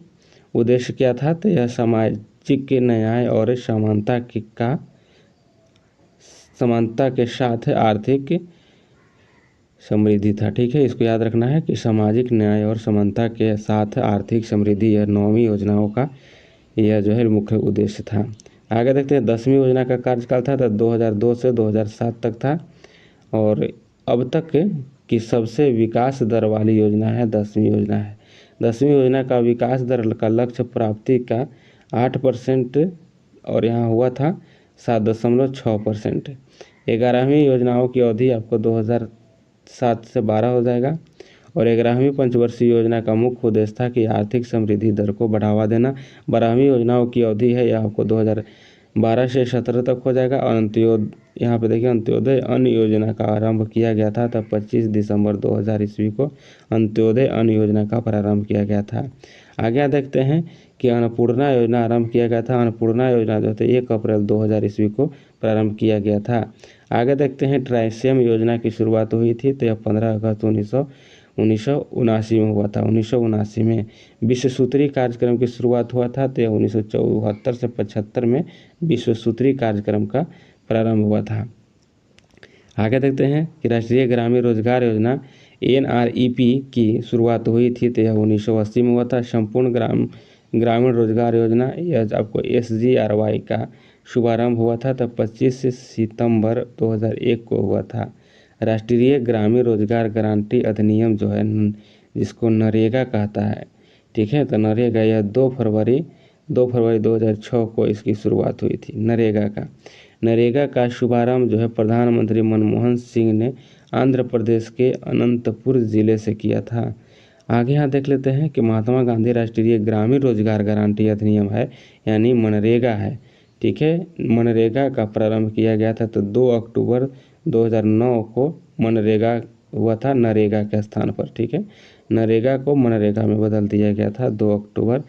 उद्देश्य क्या था? तो यह सामाजिक न्याय और समानता के साथ आर्थिक समृद्धि था। ठीक है, इसको याद रखना है कि सामाजिक न्याय और समानता के साथ आर्थिक समृद्धि यह 9वीं योजनाओं का यह जो है मुख्य उद्देश्य था। आगे देखते हैं 10वीं योजना का कार्यकाल था तो 2002 से 2007 तक था। और अब तक की सबसे विकास दर वाली योजना है 10वीं योजना है। 10वीं योजना का विकास दर का लक्ष्य प्राप्ति का 8% और यहाँ हुआ था 7.6%। 11वीं योजनाओं की अवधि आपको 2007 से 12 हो जाएगा। और 11वीं पंचवर्षीय योजना का मुख्य उद्देश्य था कि आर्थिक समृद्धि दर को बढ़ावा देना। 12वीं योजनाओं की अवधि है यह आपको 2012 से 17 तक हो जाएगा। और यहाँ पे देखिए अंत्योदय अन्न योजना का आरंभ किया गया था, तब 25 दिसंबर 2000 ईस्वी को अंत्योदय अन्न योजना का प्रारंभ किया गया था। आगे देखते हैं कि अन्नपूर्णा योजना आरंभ किया गया था। अन्नपूर्णा योजना जो है 1 अप्रैल 2000 ईस्वी को प्रारंभ किया गया था। आगे देखते हैं ट्राइसेम योजना की शुरुआत हुई थी, तो यह 15 अगस्त 1979 में हुआ था। 1979 में विश्व सूत्री कार्यक्रम की शुरुआत हुआ था, तो यह 1974 से 75 में विश्व सूत्री कार्यक्रम का प्रारंभ हुआ था। आगे देखते हैं कि राष्ट्रीय ग्रामीण रोजगार योजना NREP की शुरुआत हुई थी, तो यह 1980 में हुआ था। संपूर्ण ग्रामीण रोजगार योजना यह आपको SGRY का शुभारंभ हुआ था, तब 25 सितंबर 2001 को हुआ था। राष्ट्रीय ग्रामीण रोजगार गारंटी अधिनियम जो है जिसको नरेगा कहता है, ठीक है, तो नरेगा यह 2 फरवरी 2006 को इसकी शुरुआत हुई थी। नरेगा का शुभारंभ जो है प्रधानमंत्री मनमोहन सिंह ने आंध्र प्रदेश के अनंतपुर जिले से किया था। आगे यहाँ देख लेते हैं कि महात्मा गांधी राष्ट्रीय ग्रामीण रोजगार गारंटी अधिनियम है, यानी मनरेगा है। ठीक है, मनरेगा का प्रारंभ किया गया था, तो 2 अक्टूबर 2009 को मनरेगा हुआ था नरेगा के स्थान पर। ठीक है, नरेगा को मनरेगा में बदल दिया गया था 2 अक्टूबर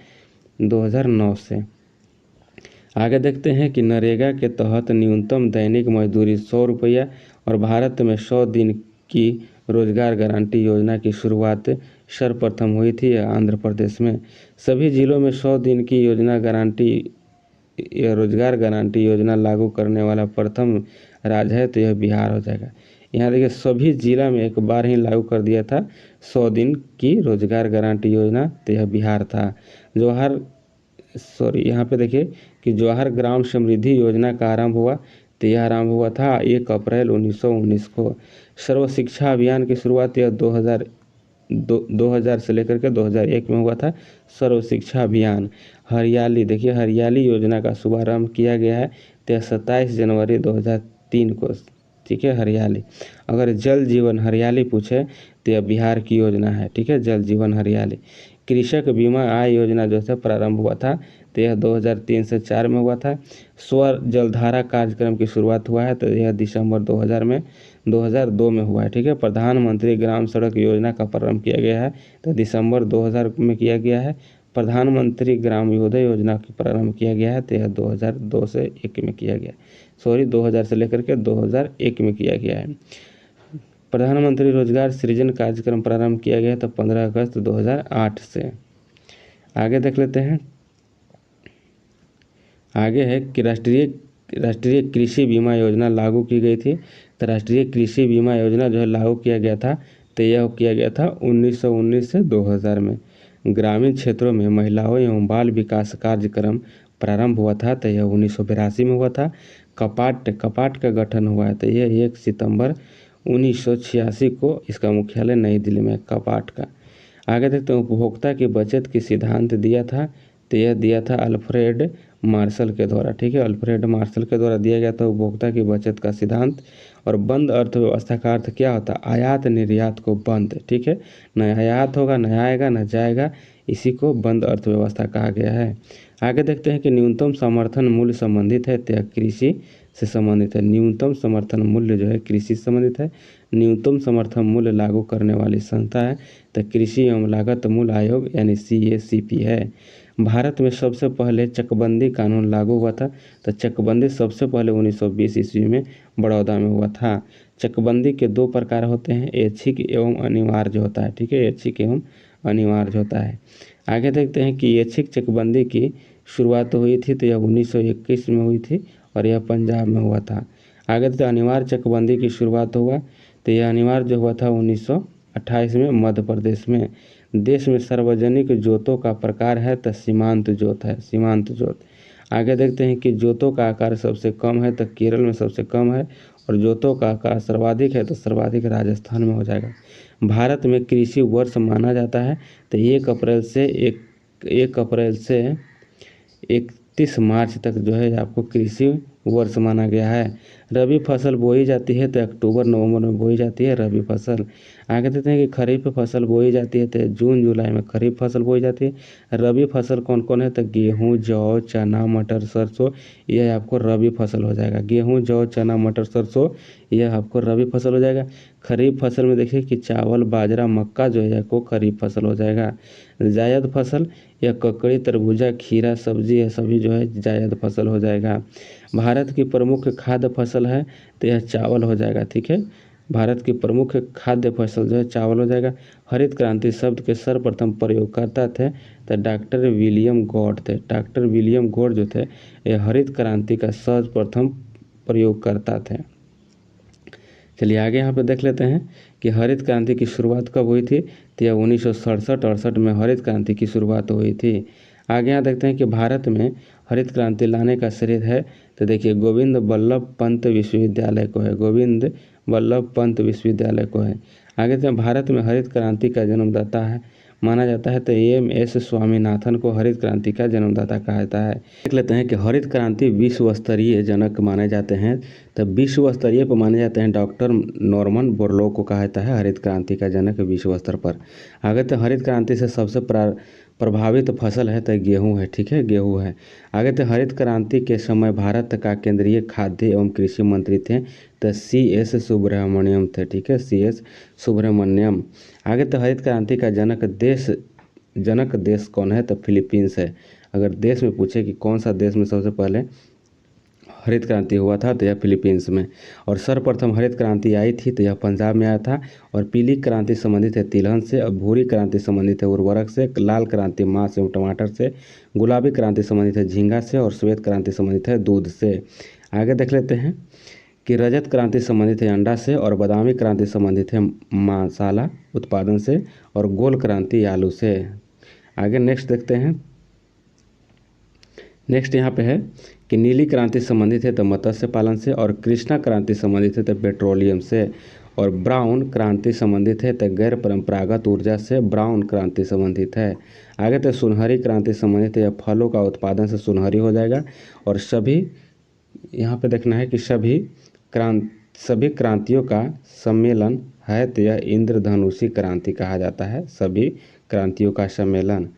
2009 से। आगे देखते हैं कि नरेगा के तहत न्यूनतम दैनिक मजदूरी 100 रुपया और भारत में 100 दिन की रोजगार गारंटी योजना की शुरुआत सर्वप्रथम हुई थी आंध्र प्रदेश में। सभी जिलों में 100 दिन की रोजगार गारंटी योजना लागू करने वाला प्रथम राज्य है, तो यह बिहार हो जाएगा। यहाँ देखिए सभी जिला में एक बार ही लागू कर दिया था 100 दिन की रोजगार गारंटी योजना, तो यह बिहार था। यहाँ पे देखिए कि जवाहर ग्राम समृद्धि योजना का आरंभ हुआ, तो यह आरंभ हुआ था 1 अप्रैल 1919 को। सर्व शिक्षा अभियान की शुरुआत यह 2000 से लेकर के 2001 में हुआ था। सर्व शिक्षा अभियान। हरियाली, देखिए हरियाली योजना का शुभारंभ किया गया है, तो 27 जनवरी 2003 को। ठीक है, हरियाली। अगर जल जीवन हरियाली पूछे तो यह बिहार की योजना है। ठीक है, जल जीवन हरियाली। कृषक बीमा आय योजना जो है प्रारंभ हुआ था, तो यह 2003 से 4 में हुआ था। स्वर जलधारा कार्यक्रम की शुरुआत हुआ है, तो यह दिसंबर 2002 में हुआ है, ठीक है। प्रधानमंत्री ग्राम सड़क योजना का प्रारंभ किया गया है, तो दिसंबर 2000 में किया गया है। प्रधानमंत्री ग्राम योजना योजना की प्रारंभ किया गया है, तो यह 2002 से 1 में किया गया, 2000 से लेकर के 2001 में किया गया है। प्रधानमंत्री रोजगार सृजन कार्यक्रम प्रारंभ किया गया तो 15 अगस्त 2008 से। आगे देख लेते हैं। आगे है कि राष्ट्रीय कृषि बीमा योजना लागू की गई थी। तो राष्ट्रीय कृषि बीमा योजना जो है लागू किया गया था, तो यह किया गया था 1919 से 2000 में। ग्रामीण क्षेत्रों में महिलाओं एवं बाल विकास कार्यक्रम प्रारंभ हुआ था, तो यह 1982 में हुआ था। कपाट का गठन हुआ है, तो यह 1 सितंबर 1986 को इसका मुख्यालय नई दिल्ली में कपाट का। आगे देखते हैं। उपभोक्ता की बचत की सिद्धांत दिया था, तो यह दिया था अल्फ्रेड मार्शल के द्वारा, ठीक है। अल्फ्रेड मार्शल के द्वारा दिया गया था उपभोक्ता की बचत का सिद्धांत। और बंद अर्थव्यवस्था का अर्थ क्या होता है? आयात निर्यात को बंद, ठीक है। न आयात होगा, न आएगा, न जाएगा, इसी को बंद अर्थव्यवस्था कहा गया है। आगे देखते हैं कि न्यूनतम समर्थन मूल्य संबंधित है, तो कृषि से संबंधित है। न्यूनतम समर्थन मूल्य जो है कृषि से संबंधित है। न्यूनतम समर्थन मूल्य लागू करने वाली संस्था है, तो कृषि एवं लागत मूल्य आयोग यानी CACP है। भारत में सबसे पहले चकबंदी कानून लागू हुआ था, तो चकबंदी सबसे पहले 1920 ईस्वी में बड़ौदा में हुआ था। चकबंदी के 2 प्रकार होते हैं, ऐच्छिक एवं अनिवार्य होता है, ठीक है। ऐच्छिक एवं अनिवार्य होता है। आगे देखते हैं कि ऐच्छिक चकबंदी की शुरुआत हुई थी, तो यह 1921 में हुई थी और यह पंजाब में हुआ था। आगे देखते हैं अनिवार्य चकबंदी की शुरुआत हुआ, तो यह अनिवार्य जो हुआ था 1928 में मध्य प्रदेश में। देश में सार्वजनिक जोतों का प्रकार है, तो सीमांत जोत है, सीमांत जोत। आगे देखते हैं कि जोतों का आकार सबसे कम है, तो केरल में सबसे कम है। और जोतों का आकार सर्वाधिक है, तो सर्वाधिक राजस्थान में हो जाएगा। भारत में कृषि वर्ष माना जाता है, तो 1 अप्रैल से 31 मार्च तक जो है आपको कृषि वर्ष माना गया है। रबी फसल बोई जाती है, तो अक्टूबर नवंबर में बोई जाती है रबी फसल। आगे देखते हैं कि खरीफ फसल बोई जाती है, तो जून जुलाई में खरीफ फसल बोई जाती है। रबी फसल कौन कौन है? तो गेहूँ, जौ, चना, मटर, सरसों, यह आपको रबी फसल हो जाएगा। गेहूँ, जौ, चना, मटर, सरसों, यह आपको रबी फसल हो जाएगा। खरीफ फसल में देखिए कि चावल, बाजरा, मक्का जो है आपको खरीफ फसल हो जाएगा। जायद फसल या ककड़ी, तरबूजा, खीरा, सब्जी, यह सभी जो है जायद फसल हो जाएगा। भारत की प्रमुख खाद्य फसल है, तो यह चावल हो जाएगा, ठीक है। भारत की प्रमुख खाद्य फसल जो है चावल हो जाएगा। हरित क्रांति शब्द के सर्वप्रथम प्रयोगकर्ता थे, तो डॉक्टर विलियम गॉड थे। डॉक्टर विलियम गॉड जो थे, ये हरित क्रांति का सर्वप्रथम प्रयोगकर्ता थे। चलिए आगे यहाँ पे देख लेते हैं कि हरित क्रांति की शुरुआत कब हुई थी, तो यह 1967-68 में हरित क्रांति की शुरुआत हुई थी। आगे यहाँ देखते हैं कि भारत में हरित क्रांति लाने का श्रेय है, तो देखिए गोविंद वल्लभ पंत विश्वविद्यालय को है, गोविंद वल्लभ पंत विश्वविद्यालय को है। आगे देखते हैं भारत में हरित क्रांति का जन्मदाता है माना जाता है, तो MS स्वामीनाथन को हरित क्रांति का जन्मदाता कहा जाता है। देख लेते हैं कि हरित क्रांति विश्व स्तरीय जनक माने जाते हैं, तो विश्व स्तरीय पर माने जाते हैं डॉक्टर नॉर्मन बोरलॉग को कहा जाता है हरित क्रांति का जनक विश्व स्तर पर। आगे तो हरित क्रांति से सबसे प्रभावित फसल है, तो गेहूँ है, ठीक है, गेहूँ है। आगे तो हरित क्रांति के समय भारत का केंद्रीय खाद्य एवं कृषि मंत्री थे, तो CS सुब्रमण्यम थे, ठीक है, CS सुब्रमण्यम। आगे तो हरित क्रांति का जनक देश कौन है, तो फिलीपींस है। अगर देश में पूछे कि कौन सा देश में सबसे पहले हरित क्रांति हुआ था, तो यह फिलीपींस में। और सर्वप्रथम हरित क्रांति आई थी, तो यह पंजाब में आया था। और पीली क्रांति संबंधित है तिलहन से, और भूरी क्रांति संबंधित है उर्वरक से, लाल क्रांति मांस एवं टमाटर से, गुलाबी क्रांति संबंधित है झींगा से, और श्वेत क्रांति संबंधित है दूध से। आगे देख लेते हैं कि रजत क्रांति संबंधित है अंडा से, और बादामी क्रांति संबंधित है मसाला उत्पादन से, और गोल क्रांति आलू से। आगे नेक्स्ट देखते हैं। नेक्स्ट यहाँ पे है कि नीली क्रांति संबंधित है तो मत्स्य पालन से, और कृष्णा क्रांति संबंधित है तो पेट्रोलियम से, और ब्राउन क्रांति संबंधित है तो गैर परंपरागत ऊर्जा से ब्राउन क्रांति संबंधित है। आगे तो सुनहरी क्रांति संबंधित है, फलों का उत्पादन से सुनहरी हो जाएगा। और सभी यहाँ पे देखना है कि सभी क्रांतियों का सम्मेलन है तो यह इंद्रधनुषी क्रांति कहा जाता है, सभी क्रांतियों का सम्मेलन।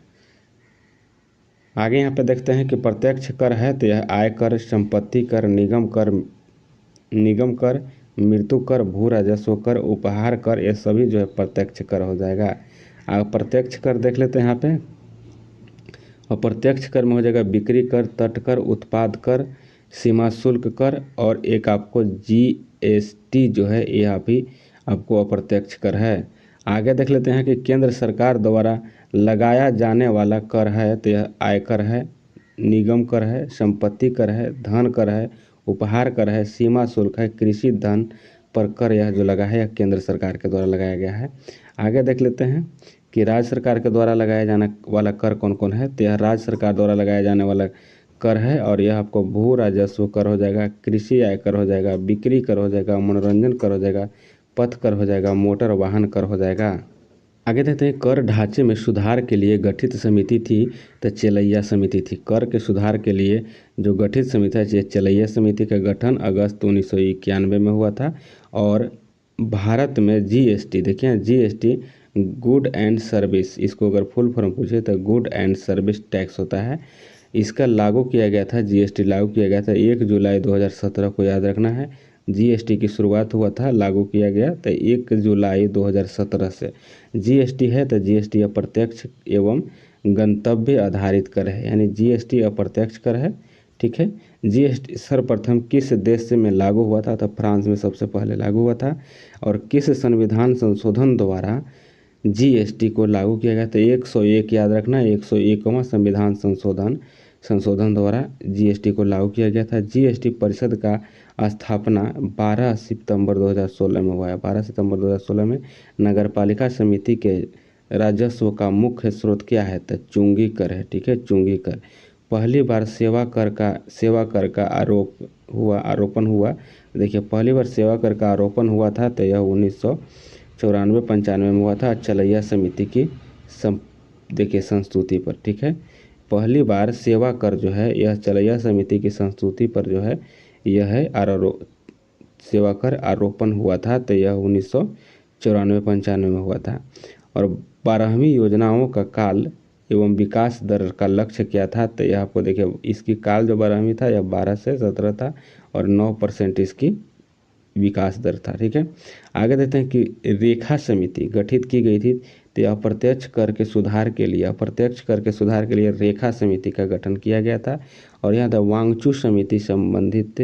आगे यहाँ पे देखते हैं कि प्रत्यक्ष कर है तो यह आयकर, संपत्ति कर, निगम कर, मृत्यु कर, भू राजस्व कर, उपहार कर, ये सभी जो है प्रत्यक्ष कर हो जाएगा। प्रत्यक्ष कर देख लेते हैं यहाँ पे, और प्रत्यक्ष कर में हो जाएगा बिक्री कर, तट कर, उत्पाद कर, सीमा शुल्क कर, और एक आपको जीएसटी जो है यह भी आपको अप्रत्यक्ष कर है। आगे देख लेते हैं कि केंद्र सरकार द्वारा लगाया जाने वाला कर है तो यह आयकर है, निगम कर है, संपत्ति कर है, धन कर है, उपहार कर है, सीमा शुल्क है, कृषि धन पर कर यह जो लगा है यह केंद्र सरकार के द्वारा लगाया गया है। आगे देख लेते हैं कि राज्य सरकार के द्वारा लगाया जाने वाला कर कौन कौन है तो यह राज्य सरकार द्वारा लगाया जाने वाला कर है, और यह आपको भू राजस्व कर हो जाएगा, कृषि आयकर हो जाएगा, बिक्री कर हो जाएगा, मनोरंजन कर हो जाएगा, पथ कर हो जाएगा, मोटर वाहन कर हो जाएगा। आगे देखते हैं कर ढांचे में सुधार के लिए गठित समिति थी तो चेलैया समिति थी। कर के सुधार के लिए जो गठित समिति है चेलैया समिति का गठन अगस्त 1991 में हुआ था। और भारत में जीएसटी देखिए, जीएसटी गुड एंड सर्विस, इसको अगर फुल फॉर्म पूछे तो गुड एंड सर्विस टैक्स होता है। इसका लागू किया गया था, जीएसटी लागू किया गया था 1 जुलाई 2017 को, याद रखना है। जीएसटी की शुरुआत हुआ था, लागू किया गया तो 1 जुलाई 2017 से। जीएसटी है तो जीएसटी अप्रत्यक्ष एवं गंतव्य आधारित कर है, यानी जीएसटी अप्रत्यक्ष कर है। ठीक है, जीएसटी सर्वप्रथम किस देश में लागू हुआ था तो फ्रांस में सबसे पहले लागू हुआ था। और किस संविधान संशोधन द्वारा जीएसटी को लागू किया गया तो 101, याद रखना, 101वां संविधान संशोधन द्वारा जीएसटी को लागू किया गया था। जीएसटी परिषद का स्थापना 12 सितंबर 2016 में हुआ है। 12 सितंबर 2016 में नगरपालिका समिति के राजस्व का मुख्य स्रोत क्या है तो चुंगी कर है। ठीक है, चुंगी कर। पहली बार सेवा कर का आरोपण हुआ। देखिए, पहली बार सेवा कर का आरोपण हुआ था तो यह 1994-95 में हुआ था, चलैया समिति की देखिए संस्तुति पर। ठीक है, पहली बार सेवा कर जो है यह चलैया समिति की संस्तुति पर जो है यह है सेवा कर आरोपण हुआ था तो यह 1994-95 में हुआ था। और 12वीं योजनाओं का काल एवं विकास दर का लक्ष्य क्या था तो यह आपको देखिए, इसकी काल जो 12वीं था यह 12 से 17 था, और 9% इसकी विकास दर था। ठीक है, आगे देखते हैं कि रेखा समिति गठित की गई थी तो अप्रत्यक्ष कर के सुधार के लिए रेखा समिति का गठन किया गया था। और यहाँ तो वांगचू समिति संबंधित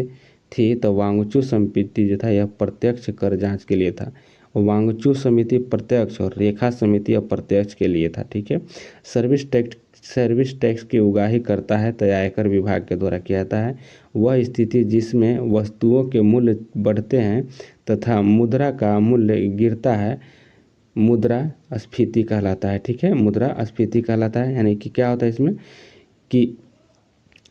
थी, तो वांगचू समिति जो था यह प्रत्यक्ष कर जांच के लिए था। वांगचू समिति प्रत्यक्ष और रेखा समिति अप्रत्यक्ष के लिए था। ठीक है, सर्विस टैक्स की उगाही करता है तो आयकर विभाग के द्वारा किया जाता है। वह स्थिति जिसमें वस्तुओं के मूल्य बढ़ते हैं तथा मुद्रा का मूल्य गिरता है मुद्रास्फीति कहलाता है। ठीक है, मुद्रास्फीति कहलाता है, यानी कि क्या होता है इसमें कि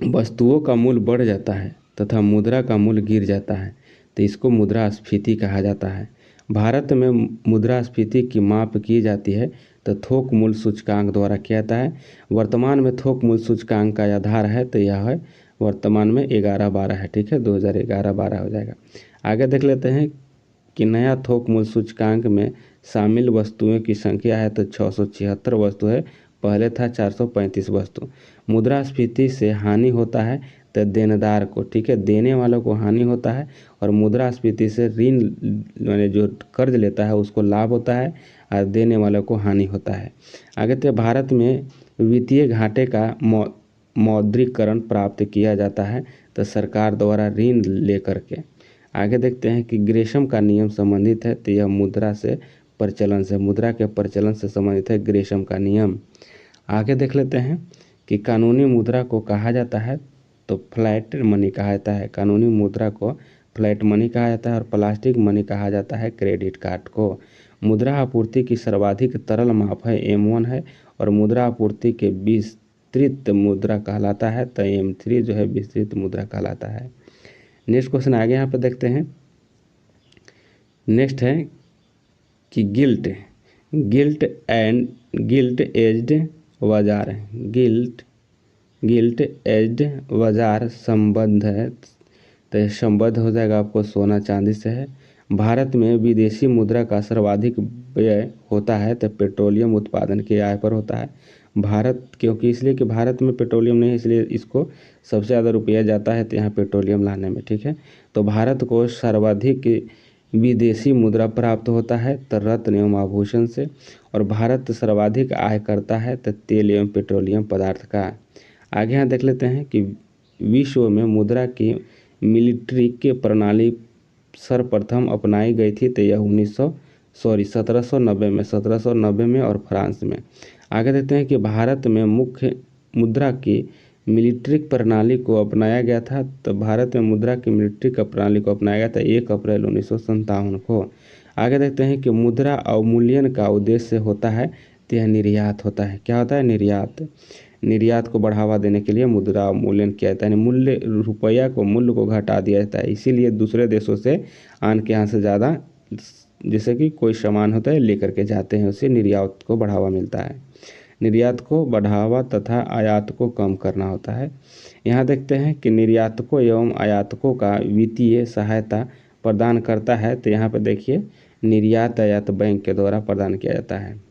वस्तुओं का मूल्य बढ़ जाता है तथा मुद्रा का मूल्य गिर जाता है तो इसको मुद्रास्फीति कहा जाता है। भारत में मुद्रास्फीति की माप की जाती है तो थोक मूल्य सूचकांक द्वारा किया जाता है। वर्तमान में थोक मूल्य सूचकांक का आधार है तो यह है वर्तमान में 11-12 है। ठीक है, 2011-12 हो जाएगा। आगे देख लेते हैं कि नया थोक मूल्य सूचकांक में शामिल वस्तुओं की संख्या है तो 676 वस्तु है, पहले था 435 वस्तु। मुद्रास्फीति से हानि होता है तो देनदार को, ठीक है, देने वालों को हानि होता है, और मुद्रास्फीति से ऋण यानी जो कर्ज लेता है उसको लाभ होता है और देने वालों को हानि होता है। आगे तो भारत में वित्तीय घाटे का मौद्रीकरण प्राप्त किया जाता है तो सरकार द्वारा ऋण लेकर के। आगे देखते हैं कि ग्रेशम का नियम संबंधित है तो यह मुद्रा के प्रचलन से संबंधित है ग्रेशम का नियम। आगे देख लेते हैं कि कानूनी मुद्रा को कहा जाता है तो फ्लैट मनी कहा जाता है। कानूनी मुद्रा को फ्लैट मनी कहा जाता है और प्लास्टिक मनी कहा जाता है क्रेडिट कार्ड को। मुद्रा आपूर्ति की सर्वाधिक तरल माप है M1 है, और मुद्रा आपूर्ति के विस्तृत मुद्रा कहलाता है तो M3 जो है विस्तृत मुद्रा कहलाता है। नेक्स्ट क्वेश्चन आगे यहाँ पे देखते हैं। नेक्स्ट है कि गिल्ट एज्ड बाजार, गिल्ट एज्ड बाजार संबंध है तो संबंध हो जाएगा आपको सोना चांदी से है। भारत में विदेशी मुद्रा का सर्वाधिक व्यय होता है तो पेट्रोलियम उत्पादन के आय पर होता है। भारत क्योंकि इसलिए कि भारत में पेट्रोलियम नहीं है, इसलिए इसको सबसे ज़्यादा रुपया जाता है तो यहाँ पेट्रोलियम लाने में। ठीक है, तो भारत को सर्वाधिक विदेशी मुद्रा प्राप्त होता है तो रत्न एवं आभूषण से, और भारत सर्वाधिक आय करता है तो तेल एवं पेट्रोलियम पदार्थ का। आगे यहाँ देख लेते हैं कि विश्व में मुद्रा की मिलिट्री के प्रणाली सर्वप्रथम अपनाई गई थी तो यह 1790 में और फ्रांस में। आगे देखते हैं कि भारत में मुख्य मुद्रा की मिलिट्रिक प्रणाली को अपनाया गया था तो भारत में मुद्रा की मिलिट्रिक प्रणाली को अपनाया गया था 1 अप्रैल 1957 को। आगे देखते हैं कि मुद्रा अवमूल्यन का उद्देश्य होता है तो यह निर्यात होता है। क्या होता है? निर्यात। निर्यात को बढ़ावा देने के लिए मुद्रा अवमूल्यन किया जाता है, यानी मूल्य रुपया को मूल्य को घटा दिया जाता है। इसीलिए दूसरे देशों से आन के यहाँ से ज़्यादा जैसे कि कोई सामान होता है लेकर के जाते हैं, उससे निर्यात को बढ़ावा मिलता है। निर्यात को बढ़ावा तथा आयात को कम करना होता है। यहाँ देखते हैं कि निर्यातकों एवं आयातकों का वित्तीय सहायता प्रदान करता है तो यहाँ पर देखिए निर्यात आयात बैंक के द्वारा प्रदान किया जाता है।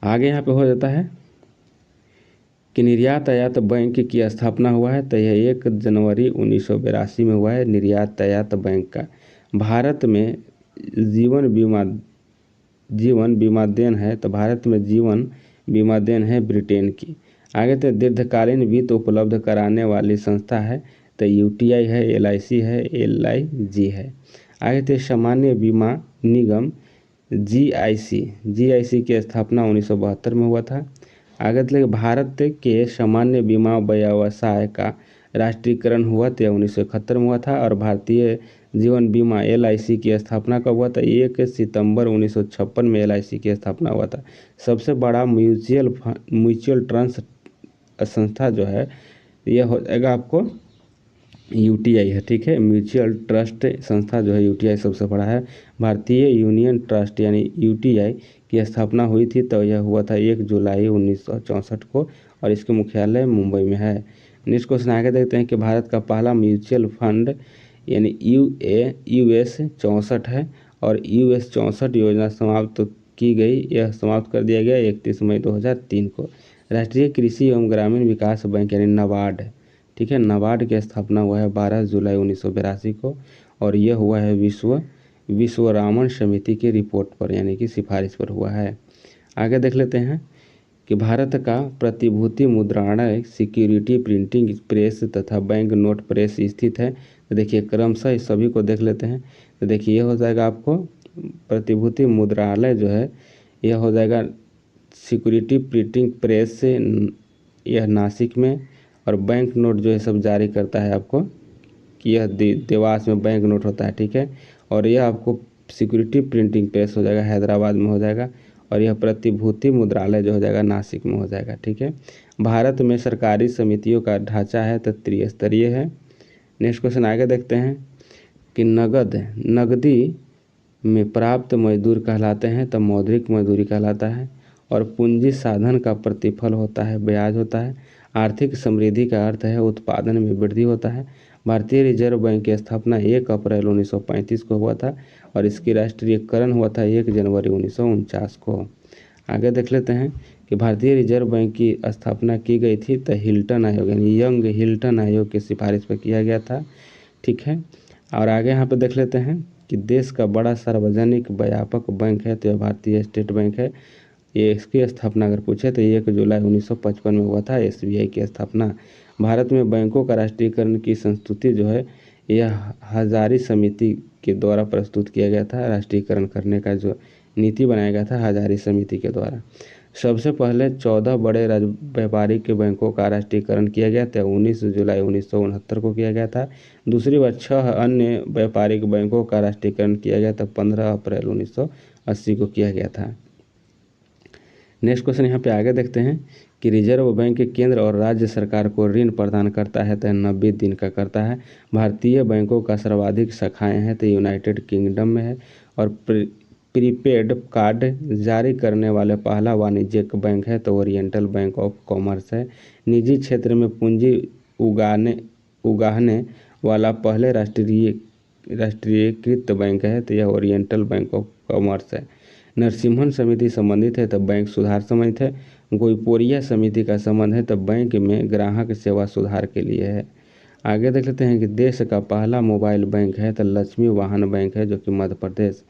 आगे यहाँ पे हो जाता है कि निर्यात आयात बैंक की स्थापना हुआ है तो यह 1 जनवरी 1982 में हुआ है निर्यात आयात बैंक का। भारत में जीवन बीमा देन है तो भारत में जीवन बीमा देन है ब्रिटेन की। आगे तो दीर्घकालीन वित्त उपलब्ध कराने वाली संस्था है तो यूटीआई है, एलआईसी है, एलआईजी है। आगे तो सामान्य बीमा निगम जीआईसी की स्थापना 1972 में हुआ था। आगे तो भारत के सामान्य बीमा व्यवसाय का राष्ट्रीयकरण हुआ तो 1971 में हुआ था। और भारतीय जीवन बीमा एलआईसी की स्थापना कब हुआ था? 1 सितंबर 1956 में एलआईसी की स्थापना हुआ था। सबसे बड़ा म्यूचुअल ट्रस्ट संस्था जो है यह हो जाएगा आपको यूटीआई है। ठीक है, म्यूचुअल ट्रस्ट संस्था जो है यूटीआई सबसे बड़ा है। भारतीय यूनियन ट्रस्ट यानी यूटीआई की स्थापना हुई थी तो यह हुआ था 1 जुलाई 1964 को और इसके मुख्यालय मुंबई में है। नेक्स्ट क्वेश्चन आगे देखते हैं कि भारत का पहला म्यूचुअल फंड यानी यूएस 64 है और यूएस 64 योजना समाप्त की गई, यह समाप्त कर दिया गया 31 मई 2003 को। राष्ट्रीय कृषि एवं ग्रामीण विकास बैंक यानी नाबार्ड, ठीक है, नाबार्ड की स्थापना हुआ है 12 जुलाई 1982 को और यह हुआ है विश्वरामन समिति की रिपोर्ट पर यानी कि सिफारिश पर हुआ है। आगे देख लेते हैं कि भारत का प्रतिभूति मुद्राणय, सिक्योरिटी प्रिंटिंग प्रेस तथा बैंक नोट प्रेस स्थित है। तो देखिए क्रमशः इस सभी को देख लेते हैं। तो देखिए यह हो जाएगा आपको प्रतिभूति मुद्रालय जो है यह हो जाएगा सिक्योरिटी प्रिंटिंग प्रेस से, यह नासिक में, और बैंक नोट जो है सब जारी करता है आपको कि यह देवास में बैंक नोट होता है। ठीक है, और यह आपको सिक्योरिटी प्रिंटिंग प्रेस हो जाएगा हैदराबाद में हो जाएगा और यह प्रतिभूति मुद्रालय जो हो जाएगा नासिक में हो जाएगा। ठीक है, भारत में सरकारी समितियों का ढांचा है तो त्रिस्तरीय है। नेक्स्ट क्वेश्चन आगे देखते हैं कि नगदी में प्राप्त मजदूर कहलाते हैं तो मौद्रिक मजदूरी कहलाता है और पूंजी साधन का प्रतिफल होता है, ब्याज होता है। आर्थिक समृद्धि का अर्थ है उत्पादन में वृद्धि होता है। भारतीय रिजर्व बैंक की स्थापना 1 अप्रैल 1935 को हुआ था और इसकी राष्ट्रीयकरण हुआ था 1 जनवरी 1949 को। आगे देख लेते हैं कि भारतीय रिजर्व बैंक की स्थापना की गई थी तो हिल्टन आयोग यानी यंग हिल्टन आयोग की सिफारिश पर किया गया था। ठीक है, और आगे यहाँ पे देख लेते हैं कि देश का बड़ा सार्वजनिक व्यापक बैंक है तो यह भारतीय स्टेट बैंक है। ये इसकी स्थापना अगर पूछे तो 1 जुलाई 1955 में हुआ था एसबीआई की स्थापना। भारत में बैंकों का राष्ट्रीयकरण की संस्तुति जो है यह हजारी समिति के द्वारा प्रस्तुत किया गया था। राष्ट्रीयकरण करने का जो नीति बनाया गया था हजारी समिति के द्वारा। सबसे पहले 14 बड़े व्यापारिक बैंकों का राष्ट्रीयकरण किया गया था 19 जुलाई 1969 को किया गया था। दूसरी बार 6 अन्य व्यापारिक बैंकों का राष्ट्रीयकरण किया गया था 15 अप्रैल 1980 को किया गया था। नेक्स्ट क्वेश्चन यहाँ पे आगे देखते हैं कि रिजर्व बैंक केंद्र और राज्य सरकार को ऋण प्रदान करता है तो 90 दिन का करता है। भारतीय बैंकों का सर्वाधिक शाखाएं हैं तो यूनाइटेड किंगडम में है और प्रीपेड कार्ड जारी करने वाले पहला वाणिज्यिक बैंक है तो ओरिएंटल बैंक ऑफ कॉमर्स है। निजी क्षेत्र में पूंजी उगाहने वाला पहले राष्ट्रीयकृत बैंक है तो यह ओरिएंटल बैंक ऑफ कॉमर्स है। नरसिम्हन समिति संबंधित है तो बैंक सुधार संबंधित है। गोईपोरिया समिति का संबंध है तो बैंक में ग्राहक सेवा सुधार के लिए है। आगे देख लेते हैं कि देश का पहला मोबाइल बैंक है तो लक्ष्मी वाहन बैंक है जो कि मध्य प्रदेश।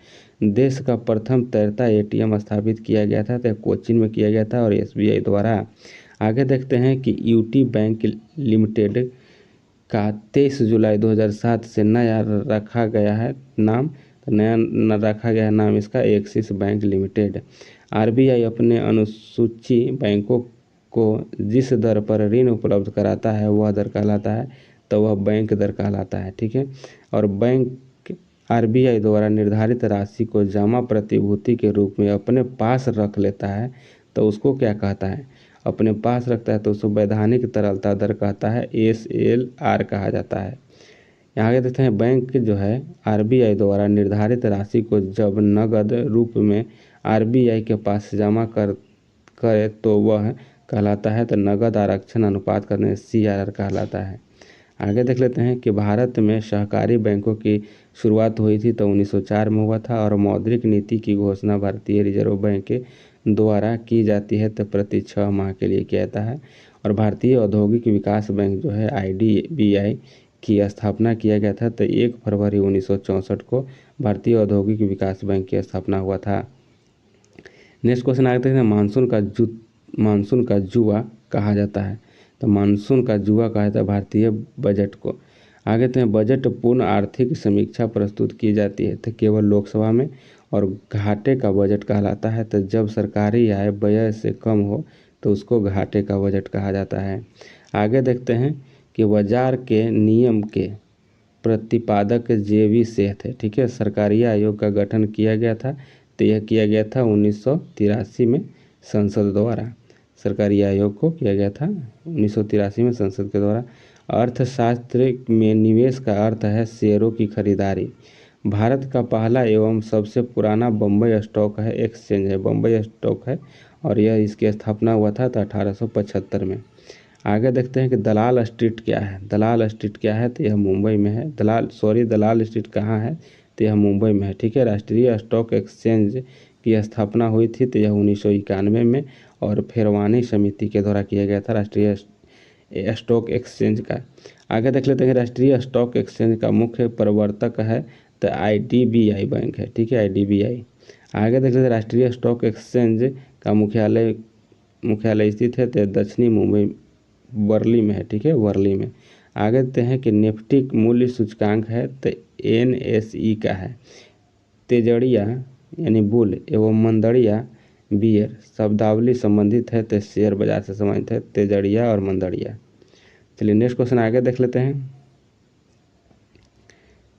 देश का प्रथम तैरता एटीएम स्थापित किया गया था तो कोचीन में किया गया था और एसबीआई द्वारा। आगे देखते हैं कि यूटी बैंक लिमिटेड का 23 जुलाई 2007 से नया रखा गया है नाम, तो नया रखा गया है नाम इसका एक्सिस बैंक लिमिटेड। आरबीआई अपने अनुसूची बैंकों को जिस दर पर ऋण उपलब्ध कराता है वह दर कहलाता है, तो वह बैंक दर कहलाता है। ठीक है, और बैंक आरबीआई द्वारा निर्धारित राशि को जमा प्रतिभूति के रूप में अपने पास रख लेता है तो उसको क्या कहता है, अपने पास रखता है तो उसको वैधानिक तरलता दर कहता है, SLR कहा जाता है। यहाँ आगे देखते हैं बैंक जो है आरबीआई द्वारा निर्धारित राशि को जब नगद रूप में आरबीआई के पास जमा करे तो वह कहलाता है तो नगद आरक्षण अनुपात करने CRR कहलाता है। आगे देख लेते हैं कि भारत में सहकारी बैंकों की शुरुआत हुई थी तो 1904 में हुआ था और मौद्रिक नीति की घोषणा भारतीय रिजर्व बैंक के द्वारा की जाती है तो प्रति 6 माह के लिए किया जाता है। और भारतीय औद्योगिक विकास बैंक जो है IDBI की स्थापना किया गया था तो 1 फरवरी 1964 को भारतीय औद्योगिक विकास बैंक की स्थापना हुआ था। नेक्स्ट क्वेश्चन आगे देखते हैं मानसून का जुआ कहा जाता है, तो मानसून का जुआ कहा जाता है भारतीय बजट को। आगे तो बजट पूर्ण आर्थिक समीक्षा प्रस्तुत की जाती है तो केवल लोकसभा में, और घाटे का बजट कहलाता है तो जब सरकारी आय व्यय से कम हो तो उसको घाटे का बजट कहा जाता है। आगे देखते हैं कि बाजार के नियम के प्रतिपादक JV सेठ है। ठीक है, सरकारी आयोग का गठन किया गया था तो यह किया गया था 1983 में संसद द्वारा। सरकारी आयोग को किया गया था 1983 में संसद के द्वारा। अर्थशास्त्र में निवेश का अर्थ है शेयरों की खरीदारी। भारत का पहला एवं सबसे पुराना बम्बई स्टॉक है एक्सचेंज है, बम्बई स्टॉक है, और यह इसकी स्थापना हुआ था तो 1875 में। आगे देखते हैं कि दलाल स्ट्रीट क्या है। दलाल स्ट्रीट क्या है तो यह मुंबई में है। दलाल स्ट्रीट कहाँ है तो यह मुंबई में है। ठीक है, राष्ट्रीय स्टॉक एक्सचेंज की स्थापना हुई थी तो यह 1991 में और फेरवानी समिति के द्वारा किया गया था राष्ट्रीय स्टॉक एक्सचेंज का। आगे देख लेते हैं राष्ट्रीय स्टॉक एक्सचेंज का मुख्य प्रवर्तक है तो IDBI बैंक है। ठीक है, IDBI। आगे देख लेते हैं राष्ट्रीय स्टॉक एक्सचेंज का मुख्यालय स्थित है तो दक्षिणी मुंबई वर्ली में है। ठीक है, वर्ली में। आगे देखते हैं कि निफ्टी मूल्य सूचकांक है तो NSE का है। तेजड़िया यानी बुल एवं मंदड़िया बियर शब्दावली संबंधित है तो शेयर बाजार से संबंधित है, तेजड़िया और मंदड़िया। चलिए नेक्स्ट क्वेश्चन आगे देख लेते हैं।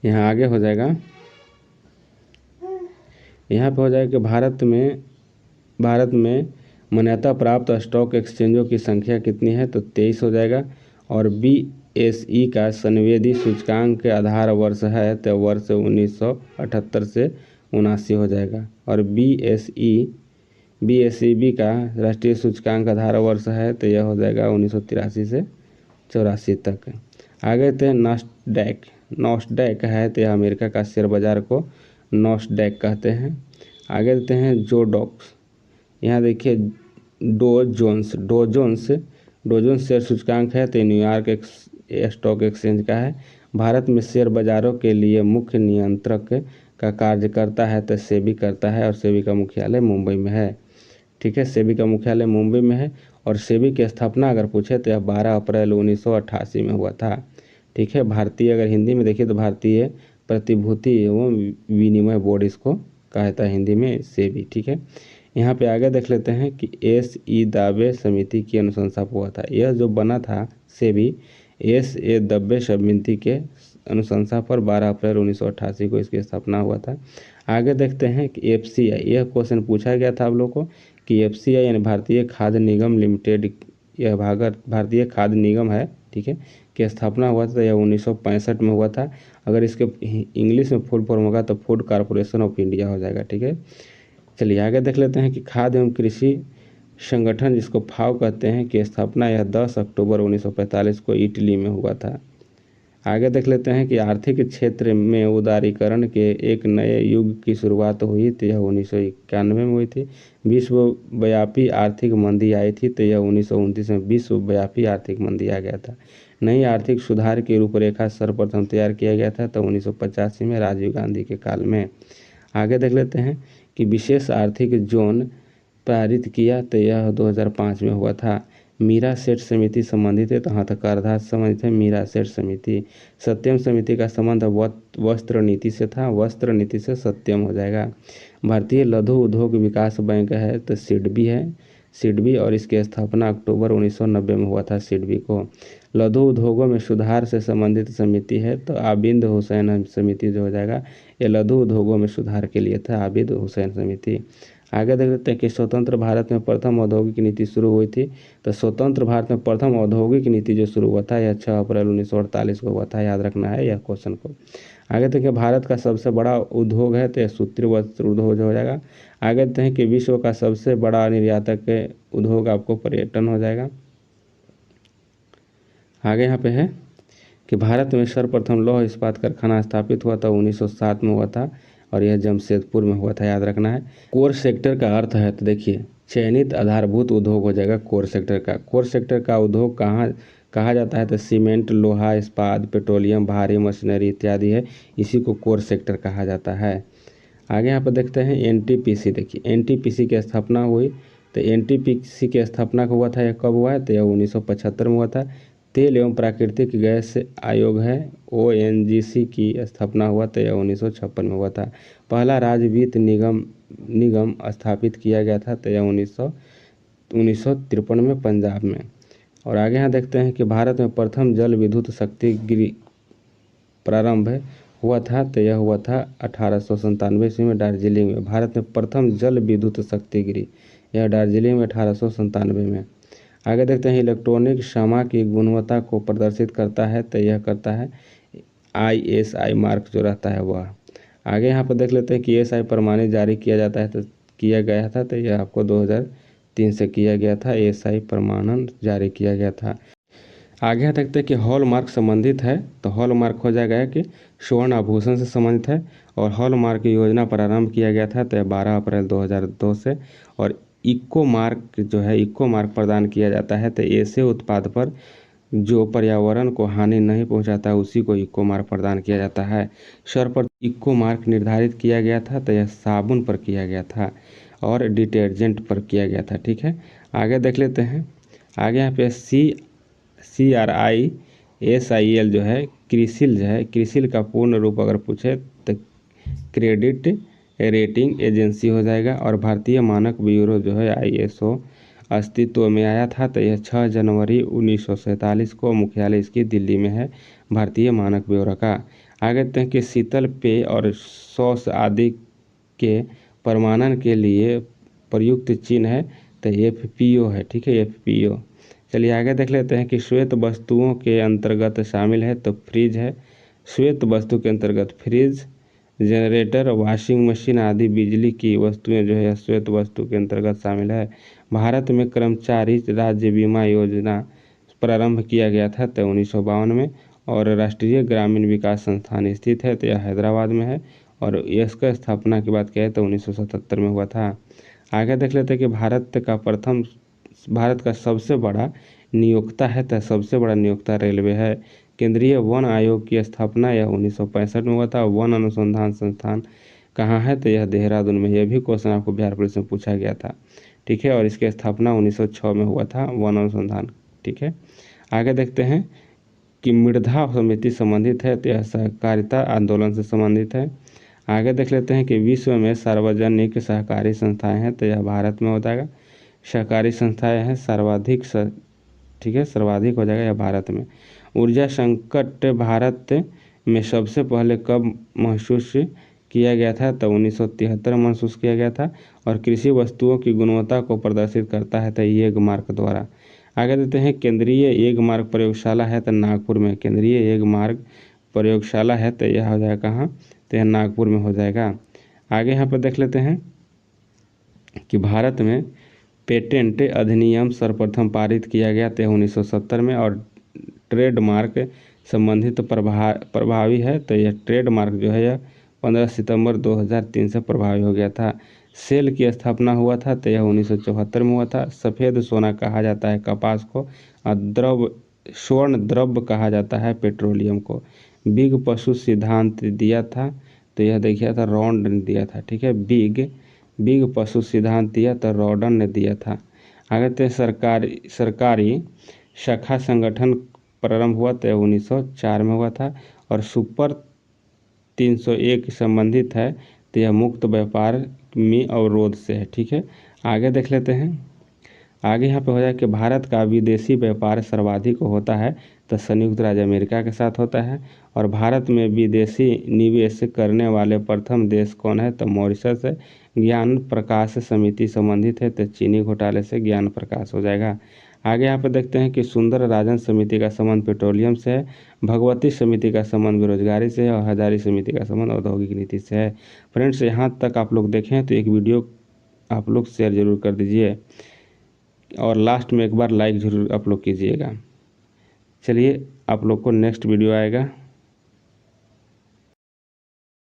यहाँ आगे हो जाएगा, यहाँ पे हो जाएगा कि भारत में मान्यता प्राप्त स्टॉक एक्सचेंजों की संख्या कितनी है तो 23 हो जाएगा। और BSE का संवेदी सूचकांक के आधार वर्ष है तो वर्ष 1978 से 79 हो जाएगा। और BSEB का राष्ट्रीय सूचकांक आधार वर्ष है तो यह हो जाएगा 1983 से 84 तक। आगे थे नॉस्डैक है तो यह अमेरिका का शेयर बाजार को नॉस्डैक कहते हैं। आगे देते हैं जोडॉक्स। यहाँ देखिए डो जोन्स शेयर सूचकांक है तो न्यूयॉर्क स्टॉक एक्सचेंज का है। भारत में शेयर बाजारों के लिए मुख्य नियंत्रक का कार्य करता है तो सेबी करता है, और सेबी का मुख्यालय मुंबई में है। ठीक है, सेबी का मुख्यालय मुंबई में है। और सेबी की स्थापना अगर पूछे तो यह 12 अप्रैल 1988 में हुआ था। ठीक है, भारतीय अगर हिंदी में देखिए तो भारतीय प्रतिभूति एवं विनिमय बोर्ड इसको कहा जाता है हिंदी में सेबी। ठीक है, यहाँ पे आगे देख लेते हैं कि SE दब्बे समिति की अनुशंसा पर हुआ था। यह जो बना था सेबी SE दब्बे समिति के अनुशंसा पर 12 अप्रैल 1988 को इसकी स्थापना हुआ था। आगे देखते हैं कि FCI, यह क्वेश्चन पूछा गया था आप लोग को कि FCI यानी भारतीय खाद्य निगम लिमिटेड, यह भारतीय खाद्य निगम है। ठीक है, की स्थापना हुआ था, यह 1965 में हुआ था। अगर इसके इंग्लिश में फुल फॉर्म होगा तो फूड कॉरपोरेशन ऑफ इंडिया हो जाएगा। ठीक है, चलिए आगे देख लेते हैं कि खाद्य एवं कृषि संगठन जिसको FAO कहते हैं की स्थापना यह 10 अक्टूबर 1945 को इटली में हुआ था। आगे देख लेते हैं कि आर्थिक क्षेत्र में उदारीकरण के एक नए युग की शुरुआत हुई तो यह 1991 में हुई थी। विश्वव्यापी आर्थिक मंदी आई थी तो यह 1929 में विश्वव्यापी आर्थिक मंदी आ गया था। नई आर्थिक सुधार की रूपरेखा सर्वप्रथम तैयार किया गया था तो 1985 में राजीव गांधी के काल में। आगे देख लेते हैं कि विशेष आर्थिक जोन पारित किया तो यह 2005 में हुआ था। मीरा सेठ समिति संबंधित है तो हथकरघा से संबंधित है मीरा सेठ समिति। सत्यम समिति का संबंध वस्त्र नीति से था, वस्त्र नीति से सत्यम हो जाएगा। भारतीय लघु उद्योग विकास बैंक है तो सिडबी है, सिडबी, और इसकी स्थापना अक्टूबर 1990 में हुआ था सिडबी को। लघु उद्योगों में सुधार से संबंधित समिति है तो आबिद हुसैन समिति जो हो जाएगा, ये लघु उद्योगों में सुधार के लिए था, आबिद हुसैन समिति। आगे देख लेते हैं कि स्वतंत्र भारत में प्रथम औद्योगिक नीति शुरू हुई थी तो स्वतंत्र भारत में प्रथम औद्योगिक नीति जो शुरू हुआ था यह 6 अप्रैल 1948 को हुआ था, याद रखना है यह क्वेश्चन को। आगे देखिए भारत का सबसे बड़ा उद्योग है तो यह सूती वस्त्र उद्योग हो जाएगा। आगे देखते हैं कि विश्व का सबसे बड़ा निर्यातक उद्योग आपको पर्यटन हो जाएगा। आगे यहाँ पे है कि भारत में सर्वप्रथम लौह इस्पात कारखाना स्थापित हुआ था 1907 में हुआ था और यह जमशेदपुर में हुआ था, याद रखना है। कोर सेक्टर का अर्थ है तो देखिए चयनित आधारभूत उद्योग हो जाएगा कोर सेक्टर का। कोर सेक्टर का उद्योग कहाँ कहा जाता है तो सीमेंट, लोहा, इस्पात, पेट्रोलियम, भारी मशीनरी इत्यादि है, इसी को कोर सेक्टर कहा जाता है। आगे यहाँ पर देखते हैं एनटीपीसी। देखिए एनटीपीसी की स्थापना हुई तो एनटीपीसी की स्थापना हुआ था, यह कब हुआ है तो यह 1975 में हुआ था। तेल एवं प्राकृतिक गैस आयोग है ओएनजीसी की स्थापना हुआ तो यह 1956 में हुआ था। पहला राज्य वित्त निगम स्थापित किया गया था तो यह 1953 में पंजाब में। और आगे यहाँ देखते हैं कि भारत में प्रथम जल विद्युत शक्ति गृह प्रारंभ हुआ था तो यह हुआ था 1897 ईस्वी में दार्जिलिंग में। भारत में प्रथम जल विद्युत शक्ति गृह यह दार्जिलिंग में 1897 में। आगे देखते हैं इलेक्ट्रॉनिक क्षमा की गुणवत्ता को प्रदर्शित करता है तो यह करता है ISI मार्क जो रहता है वह। आगे यहाँ पर देख लेते हैं कि SI प्रमाणित जारी किया जाता है तो किया गया था तो यह आपको 2003 से किया गया था, SI प्रमाणन जारी किया गया था। आगे यहाँ देखते हैं कि हॉलमार्क संबंधित है तो हॉलमार्क हो जाएगा कि स्वर्ण आभूषण से संबंधित है और हॉलमार्क की योजना प्रारंभ किया गया था तो 12 अप्रैल 2002 से। और इको मार्क जो है इको मार्क प्रदान किया जाता है तो ऐसे उत्पाद पर जो पर्यावरण को हानि नहीं पहुंचाता उसी को इको मार्क प्रदान किया जाता है। सर्वप्रथम इको मार्क निर्धारित किया गया था तो यह साबुन पर किया गया था और डिटर्जेंट पर किया गया था, ठीक है। आगे देख लेते हैं, आगे यहाँ पे CRISIL जो है क्रिसिल जो है, क्रिसिल का पूर्ण रूप अगर पूछे तो क्रेडिट रेटिंग एजेंसी हो जाएगा। और भारतीय मानक ब्यूरो जो है ISO अस्तित्व में आया था तो यह 6 जनवरी 1947 को, मुख्यालय इसकी दिल्ली में है, भारतीय मानक ब्यूरो का। आगे देखते हैं कि शीतल पेय और सॉस आदि के प्रमाणन के लिए प्रयुक्त चिन्ह है तो FPO है, ठीक है, FPO। चलिए आगे देख लेते हैं कि श्वेत वस्तुओं के अंतर्गत शामिल है तो फ्रिज है। श्वेत वस्तु के अंतर्गत फ्रिज, जनरेटर, वॉशिंग मशीन आदि बिजली की वस्तुएं जो है श्वेत वस्तु के अंतर्गत शामिल है। भारत में कर्मचारी राज्य बीमा योजना प्रारंभ किया गया था तो 1952 में। और राष्ट्रीय ग्रामीण विकास संस्थान स्थित है तो यह हैदराबाद में है और इसका स्थापना की बात करें तो 1977 में हुआ था। आगे देख लेते हैं कि भारत का सबसे बड़ा नियोक्ता है तो सबसे बड़ा नियोक्ता रेलवे है। केंद्रीय वन आयोग की स्थापना यह 1965 में हुआ था। वन अनुसंधान संस्थान कहाँ है तो यह देहरादून में। यह भी क्वेश्चन आपको बिहार पुलिस में पूछा गया था, ठीक है। और इसकी स्थापना 1906 में हुआ था वन अनुसंधान, ठीक है। आगे देखते हैं कि मृदा समिति संबंधित है तो यह सहकारिता आंदोलन से संबंधित है। आगे देख लेते हैं कि विश्व में सार्वजनिक सहकारी संस्थाएं हैं तो यह भारत में हो जाएगा। सहकारी संस्थाएं हैं सर्वाधिक ठीक है, सर्वाधिक हो जाएगा यह भारत में। ऊर्जा संकट भारत में सबसे पहले कब महसूस किया गया था तो 1973 में महसूस किया गया था। और कृषि वस्तुओं की गुणवत्ता को प्रदर्शित करता है तो एग मार्क द्वारा। आगे देते हैं केंद्रीय एग मार्क प्रयोगशाला है तो नागपुर में। केंद्रीय एग मार्क प्रयोगशाला है तो यह हो जाएगा कहाँ तो यह नागपुर में हो जाएगा। आगे यहाँ पर देख लेते हैं कि भारत में पेटेंट अधिनियम सर्वप्रथम पारित किया गया था 1970 में। और ट्रेडमार्क संबंधित प्रभावी है, तो यह ट्रेडमार्क जो है यह 15 सितंबर 2003 से प्रभावी हो गया था। सेल की स्थापना हुआ था तो यह 1974 में हुआ था। सफ़ेद सोना कहा जाता है कपास को, और स्वर्ण द्रव्य कहा जाता है पेट्रोलियम को। बिग पशु सिद्धांत दिया था तो यह देखिए था रॉन्ड ने दिया था, ठीक है। बिग पशु सिद्धांत दिया तो रॉडन ने दिया था। आगे तो सरकारी शाखा संगठन प्रारंभ हुआ तो 1904 में हुआ था। और सुपर 301 संबंधित है तो यह मुक्त व्यापार में अवरोध से है, ठीक है। आगे देख लेते हैं। आगे यहाँ पे हो जाए कि भारत का विदेशी व्यापार सर्वाधिक होता है तो संयुक्त राज्य अमेरिका के साथ होता है। और भारत में विदेशी निवेश करने वाले प्रथम देश कौन है तो मॉरिशस है। ज्ञान प्रकाश समिति संबंधित है तो चीनी घोटाले से ज्ञान प्रकाश हो जाएगा। आगे यहाँ पे देखते हैं कि सुंदर राजन समिति का संबंध पेट्रोलियम से है, भगवती समिति का संबंध बेरोजगारी से है, और हजारी समिति का संबंध औद्योगिक नीति से है। फ्रेंड्स, यहाँ तक आप लोग देखें तो एक वीडियो आप लोग शेयर जरूर कर दीजिए और लास्ट में एक बार लाइक जरूर आप लोग कीजिएगा। चलिए, आप लोग को नेक्स्ट वीडियो आएगा।